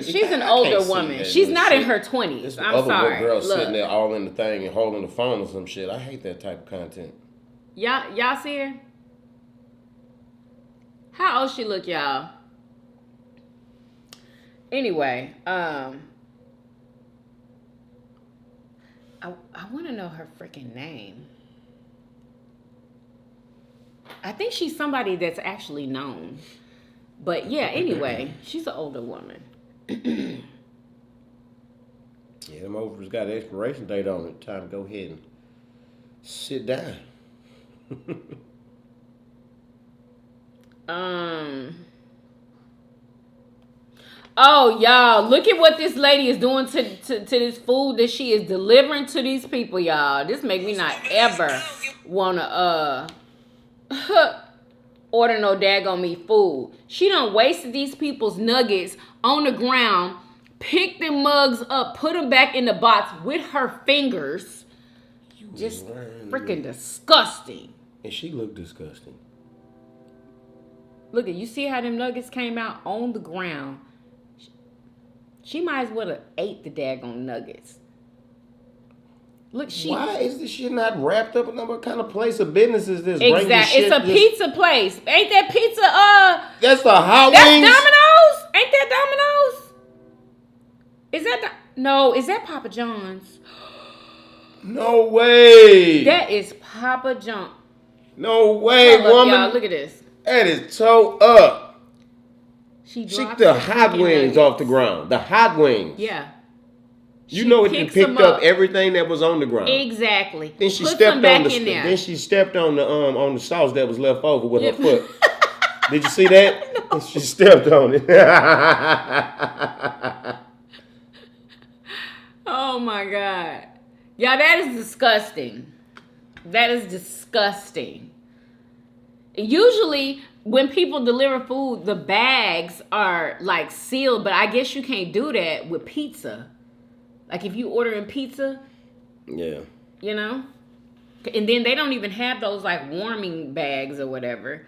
She's an older woman. She's not in her 20s. I'm sorry. Girl sitting there all in the thing and holding the phone or some shit. I hate that type of content. Y'all see her? How old she look, y'all? Anyway, I want to know her freaking name. I think she's somebody that's actually known. But yeah, anyway, she's an older woman. Yeah, them offers got an expiration date on it. Time to go ahead and sit down. Oh, y'all, look at what this lady is doing to this food that she is delivering to these people, y'all. This make me not ever wanna order no daggone me food. She done wasted these people's nuggets on the ground, picked them mugs up, put them back in the box with her fingers. Just freaking disgusting. And she looked disgusting. Look at, you see how them nuggets came out on the ground. She might as well have ate the daggone nuggets. Look, Why is this shit not wrapped up in what kind of place of business is this? Exactly. It's a pizza place. Ain't that pizza? That's the hot that's wings. Domino's. Ain't that Domino's? Is that no? Is that Papa John's? No way. That is Papa John. No way, Hold up, woman. y'all, look at this. That is toe up. She She dropped the the hot freaking wings nuggets. off the ground. The hot wings. Yeah. You She know it picks picked them up up. everything that was on the ground. Exactly. Then she Puts stepped them back on the in there. then she stepped on the sauce that was left over with her foot. Did you see that? No. She stepped on it. Oh my God. Yeah, that is disgusting. That is disgusting. Usually when people deliver food, the bags are like sealed, but I guess you can't do that with pizza. Like if you ordering pizza, Yeah. you know? And then they don't even have those like warming bags or whatever.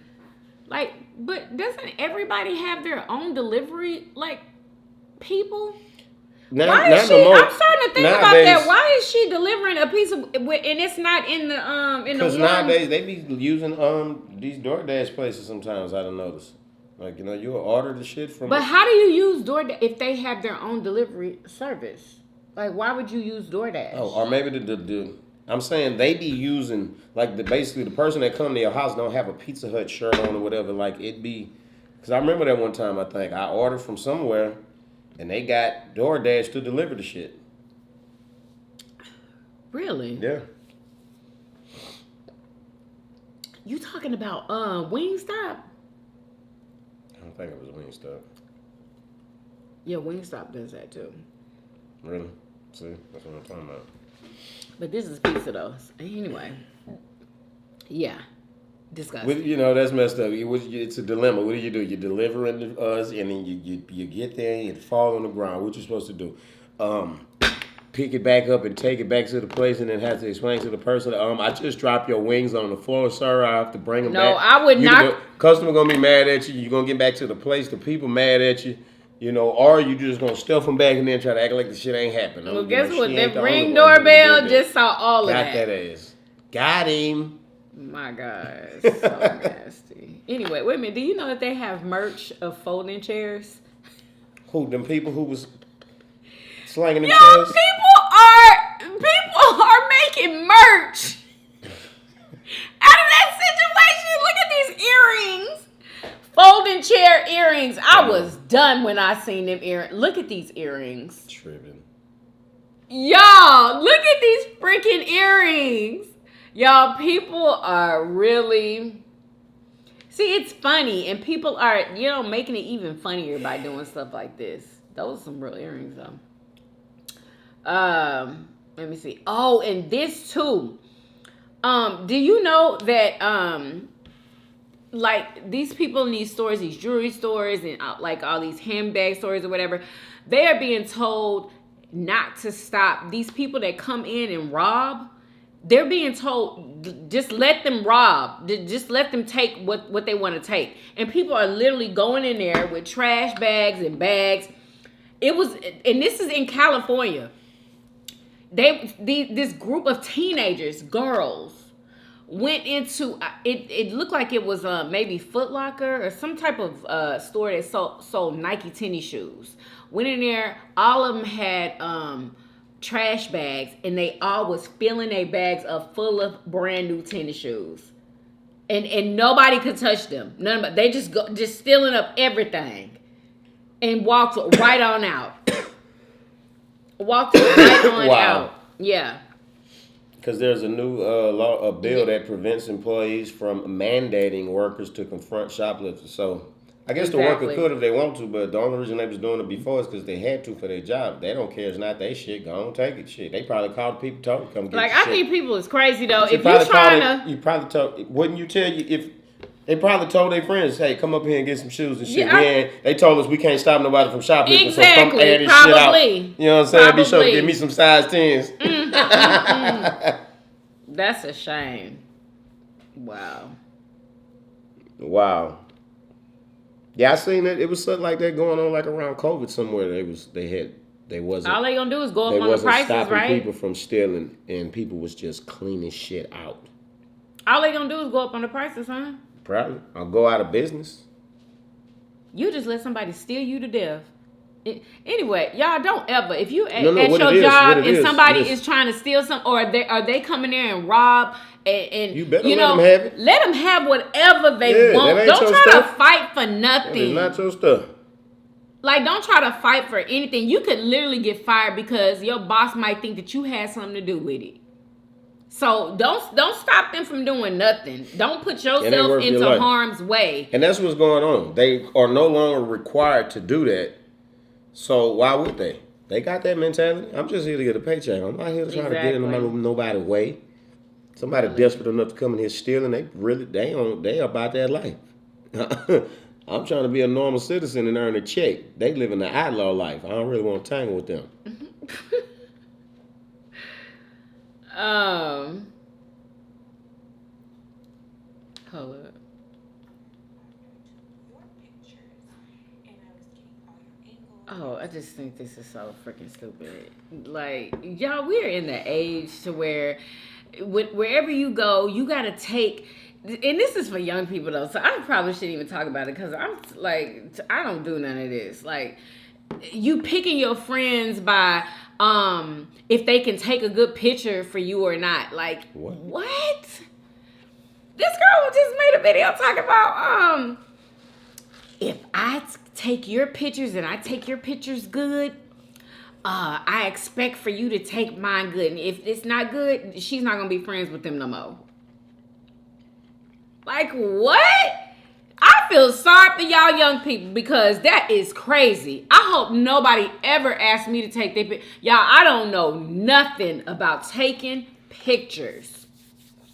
Like, but doesn't everybody have their own delivery like people? Why is she? I'm starting to think about that. Why is she delivering a piece of and it's not in the Because nowadays they be using these DoorDash places sometimes. I don't notice. Like, you know, you'll order the shit from. But how do you use DoorDash if they have their own delivery service? Like, why would you use DoorDash? Oh, or maybe the I'm saying they be using like basically the person that come to your house don't have a Pizza Hut shirt on or whatever. Like it be, because I remember that one time I think I ordered from somewhere. And they got DoorDash to deliver the shit. Really? Yeah. You talking about Wingstop? I don't think it was Wingstop. Yeah, Wingstop does that too. Really? See, that's what I'm talking about. But this is pizza though. Anyway. Yeah. Disgusting. You know, that's messed up. It's a dilemma. What do? You delivering to us, and then you get there and it fall on the ground. What you supposed to do? Pick it back up and take it back to the place, and then have to explain to the person, I just dropped your wings on the floor, sir. I have to bring them back. No, I would not. Customer gonna be mad at you. You're gonna get back to the place. The people mad at you. You know, or you just gonna stuff them back and then try to act like the shit ain't happening. Well, guess what? That Ring doorbell just saw all of that. Got that ass. Got him. My God, so nasty. Anyway, wait a minute. Do you know that they have merch of folding chairs? Who? Them people who was slanging them Yo, chairs? people are making merch out of that situation. Look at these earrings. Folding chair earrings. I was done when I seen them earrings. Look at these earrings. Tripping. Y'all, look at these freaking earrings. Y'all, people are really... See, it's funny, and people are, making it even funnier by doing stuff like this. Those are some real earrings, though. Let me see. Oh, and this, too. Do you know that, like, these people in these stores, these jewelry stores, and, like, all these handbag stores or whatever, they are being told not to stop. These people that come in and rob, they're being told, just let them rob. Just let them take what they want to take. And people are literally going in there with trash bags and bags. And this is in California. This group of teenagers, girls, went into, it looked like it was maybe Foot Locker or some type of store that sold Nike tennis shoes. Went in there, all of them had trash bags, and they all was filling their bags up full of brand new tennis shoes, and nobody could touch them. They just stealing up everything, and walked right on out. Walked right on Wow. out. Yeah. Because there's a new bill that prevents employees from mandating workers to confront shoplifters. So I guess the worker Exactly. could if they want to, but the only reason they was doing it before is because they had to for their job. They don't care. It's not their shit. Go on, take it. Shit. They probably called people, told them, come get Like, your I shit. think people is crazy, though. She If you're probably trying called to... You probably told... Wouldn't you tell you if... They probably told their friends, hey, come up here and get some shoes and shit. Yeah, They told us we can't stop nobody from shoplifting, Exactly, so come air this probably. shit out. You know what I'm saying? Be sure to Probably. give me some size 10s. That's a shame. Wow. Wow. Yeah, I seen it. It was something like that going on like around COVID somewhere. They wasn't All they gonna do is go they up on the wasn't prices, stopping right? people from stealing, and people was just cleaning shit out. All they gonna do is go up on the prices, huh? Probably. I'll go out of business. You just let somebody steal you to death. Anyway, y'all don't ever, if you at No, your what it is, job what it and is, somebody listen. is trying to steal something, or are they coming there and rob and You better you let know, them have it. let them have whatever they Yeah, want. that ain't Don't your try to stuff. fight for That nothing. is not your stuff. Like, don't try to fight for anything. You could literally get fired because your boss might think that you had something to do with it. So don't stop them from doing nothing. Don't put yourself worth your into life. harm's way. And that's what's going on. They are no longer required to do that. So why would they? They got that mentality. I'm just here to get a paycheck. I'm not here to try to get in nobody's way. Somebody desperate enough to come in here stealing, they about that life. I'm trying to be a normal citizen and earn a check. They living the outlaw life. I don't really want to tangle with them. Hold up. Oh, I just think this is so freaking stupid. Like, y'all, we're in the age to where wherever you go, you gotta take, and this is for young people though, so I probably shouldn't even talk about it because I'm like, I don't do none of this. Like, you picking your friends by if they can take a good picture for you or not. Like, what? This girl just made a video talking about if I take your pictures and I take your pictures good, I expect for you to take mine good. And if it's not good, she's not gonna be friends with them no more. Like, what? I feel sorry for y'all young people because that is crazy. I hope nobody ever asked me to take their picture. Y'all, I don't know nothing about taking pictures.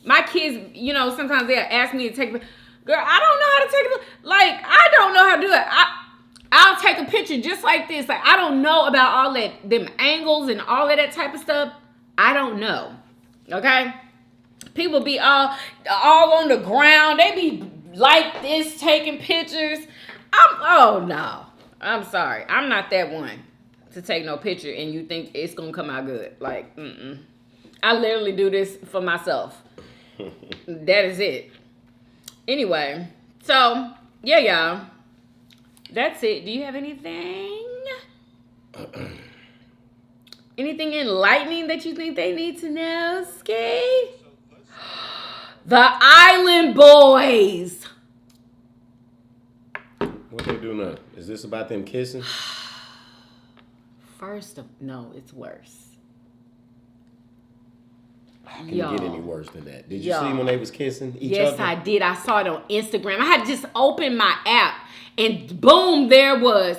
My kids, you know, sometimes they'll ask me to take a picture. Girl, I don't know how to take a picture. Like, I don't know how to do it. I'll take a picture just like this. Like, I don't know about all that, them angles and all of that type of stuff. I don't know. Okay? People be all on the ground. They be like this, taking pictures. Oh, no. I'm sorry. I'm not that one to take no picture and you think it's going to come out good. Like, I literally do this for myself. That is it. Anyway, so, yeah, y'all. That's it. Do you have anything? Anything enlightening that you think they need to know, Ski? The Island Boys. What they do now? Is this about them kissing? No, it's worse. Can you get any worse than that? Did you Y'all. see when they was kissing each Yes, other? I did. I saw it on Instagram. I had just opened my app and boom, there was.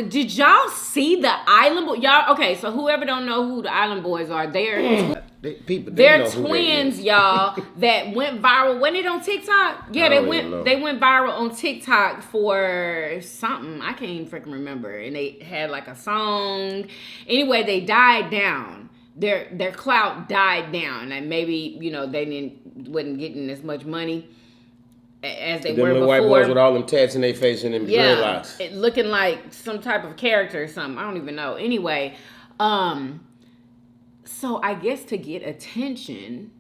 Did y'all see the Island Boys? Y'all, okay, so whoever don't know who the Island Boys are, they're know who twins, they is. y'all, that went viral. Wasn't it on TikTok? Yeah, I they don't even know. went viral on TikTok for something. I can't even freaking remember. And they had like a song. Anyway, they died down. Their clout died down, and maybe, you know, they wasn't getting as much money as they were Them little before. white boys with all them tats in their face and them dreadlocks. It looking like some type of character or something. I don't even know. Anyway, so I guess to get attention,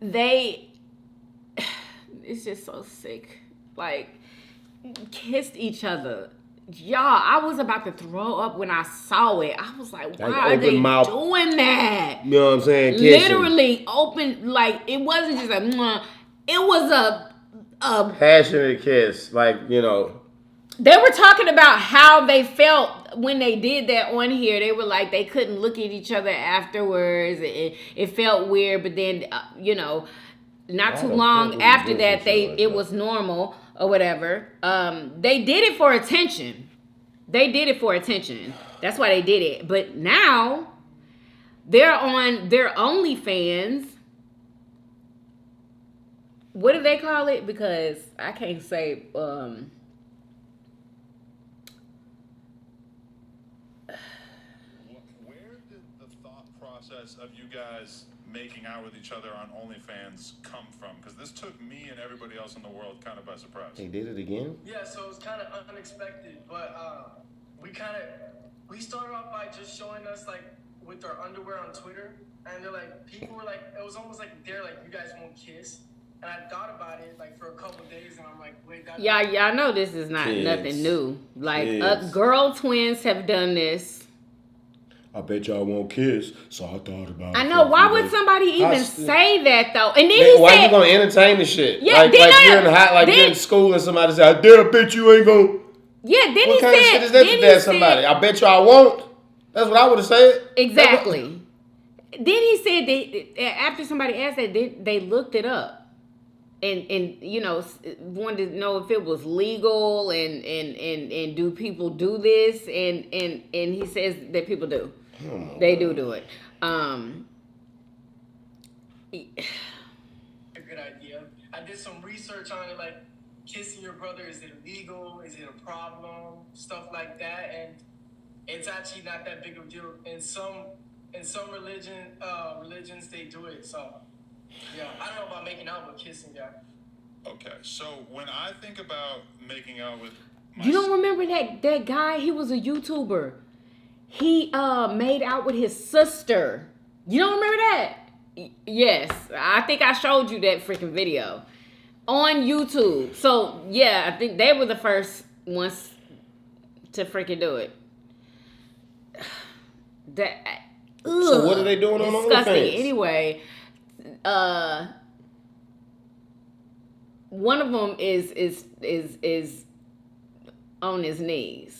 it's just so sick. Like, kissed each other. Y'all, I was about to throw up when I saw it. I was like, why are they doing that? You know what I'm saying? Kissing. Literally open, like, it wasn't just a mwah. It was a passionate kiss. Like, you know, They were talking about how they felt when they did that on here. They were like, they couldn't look at each other afterwards. It felt weird, but then, not too long after that, it was normal or whatever. They did it for attention. That's why they did it. But now they're on their OnlyFans. What do they call it? Because I can't say. Of you guys making out with each other on OnlyFans come from? Because this took me and everybody else in the world kind of by surprise. They did it again? Yeah, so it was kind of unexpected, but we started off by just showing us like with our underwear on Twitter, and they're like, people were like, it was almost like they're like, you guys won't kiss. And I thought about it like for a couple of days, and I'm like, wait, that. Y'all know this is not nothing new. Like girl twins have done this. I bet y'all won't kiss, so I thought about it. I know. Why would somebody even say that though? And then why you gonna entertain the shit? Yeah, like you're in school and somebody said, I dare bet you ain't gonna. Yeah, then what kind of shit is that to dare somebody? I bet y'all won't. That's what I would have said. Exactly. Then he said after somebody asked that, they looked it up. And wanted to know if it was legal and do people do this? And he says that people do. They do it. A good idea. I did some research on it, like kissing your brother, is it illegal? Is it a problem? Stuff like that, and it's actually not that big of a deal. In some religions they do it. So yeah, I don't know about making out, but kissing, yeah. Okay, so when I think about making out with you don't remember that guy? He was a YouTuber. He made out with his sister. You don't remember that? Yes, I think I showed you that freaking video on YouTube. So yeah, I think they were the first ones to freaking do it. So what are they doing on OnlyFans? Anyway, one of them is on his knees.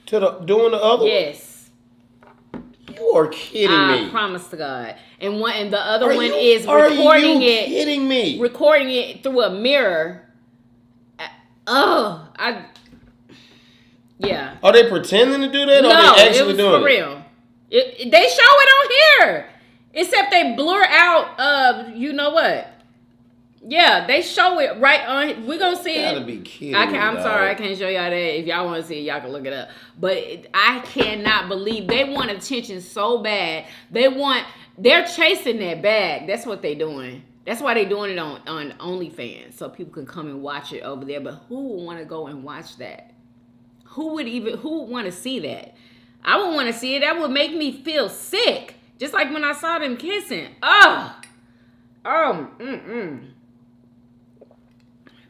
Doing the other? Yes. You are kidding me. I promise to God. And the other one is recording it. Are you kidding me? Recording it through a mirror. Yeah. Are they pretending to do that, or are they actually doing it? For real. They show it on here. Except they blur out, you know what? Yeah, they show it right on. We're gonna see it. You gotta be kidding I'm sorry, I can't show y'all that. If y'all want to see it, y'all can look it up. But I cannot believe they want attention so bad. They're chasing that bag. That's what they're doing. That's why they're doing it on OnlyFans, so people can come and watch it over there. But who would want to go and watch that? Who would want to see that? I would want to see it. That would make me feel sick. Just like when I saw them kissing.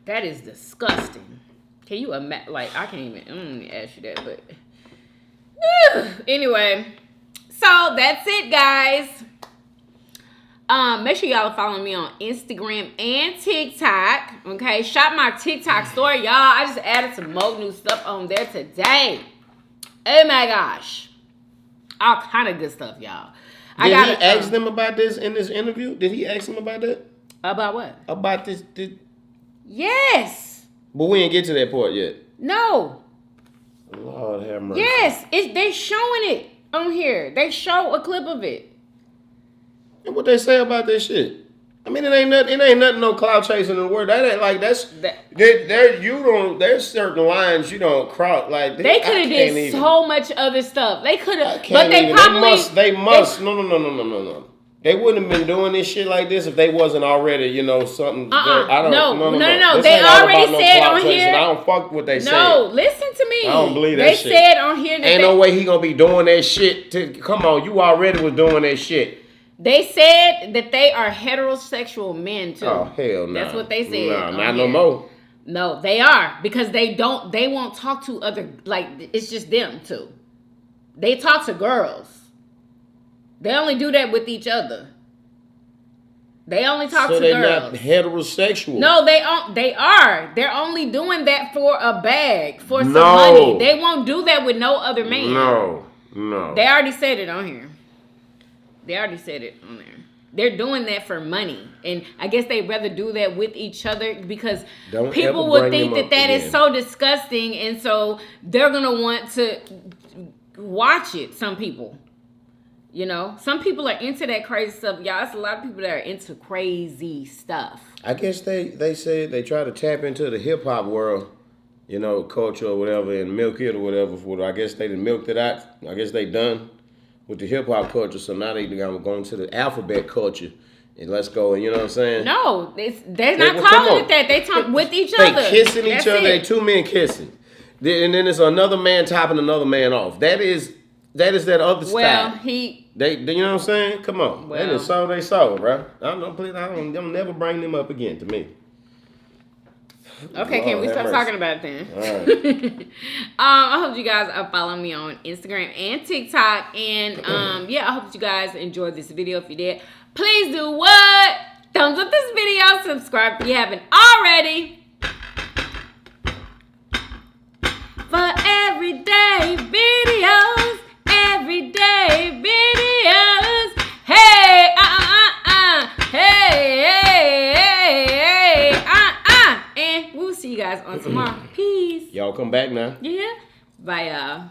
That is disgusting. Can you imagine? Like, I can't even ask you that, but anyway. So that's it, guys. Make sure y'all are following me on Instagram and TikTok. Okay, shop my TikTok story, y'all. I just added some more new stuff on there today. Oh my gosh, all kind of good stuff, y'all. Did he ask them about this in this interview? Did he ask them about that? About what? About this. Yes. But we didn't get to that part yet. No. Lord have mercy. Yes, they showing it on here. They show a clip of it. And what they say about this shit? I mean, it ain't nothing. No cloud chasing in the word. That ain't like there's certain lines you don't cross. Like they could have did so much other stuff. They could have, but they must. No. They wouldn't have been doing this shit like this if they wasn't already, something. No. They already said on here. I don't fuck what they said. No, listen to me. I don't believe that shit. They said on here that ain't no way he gonna be doing that shit. Come on, you already was doing that shit. They said that they are heterosexual men too. Oh hell no. That's what they said. No, not no more. No, they are, because they won't talk to other, like, it's just them two. They talk to girls. They only do that with each other. They only talk So to they're girls. not heterosexual. No, they are. They're only doing that for a bag, for some No. money. They won't do that with no other man. No. They already said it on here. They already said it on there. They're doing that for money. And I guess they'd rather do that with each other because Don't people ever would bring think them that up that is again. so disgusting. And so they're going to want to watch it, some people. You know? Some people are into that crazy stuff. Y'all, it's a lot of people that are into crazy stuff. I guess they say they try to tap into the hip hop world, you know, culture or whatever, and milk it or whatever. I guess they done milked it out. I guess they done with the hip hop culture. So now they going to the alphabet culture, and let's go. And you know what I'm saying? No, they're not Well, calling come it on. that. They talk with each They other. kissing each That's other. They it. two men kissing, and then there's another man topping another man off. That is that other Well, style. he... They, you know what I'm saying? Come on, Well. that is so they saw, bro. I'm never bring them up again to me. Okay, can we Lord start have talking about it then? All right. I hope you guys are following me on Instagram and TikTok. And yeah, I hope you guys enjoyed this video. If you did, please do what? Thumbs up this video. Subscribe if you haven't already. For everyday videos. Everyday videos. Hey, hey, and we'll see you guys on tomorrow. Peace. Y'all come back now. Yeah. Bye, y'all.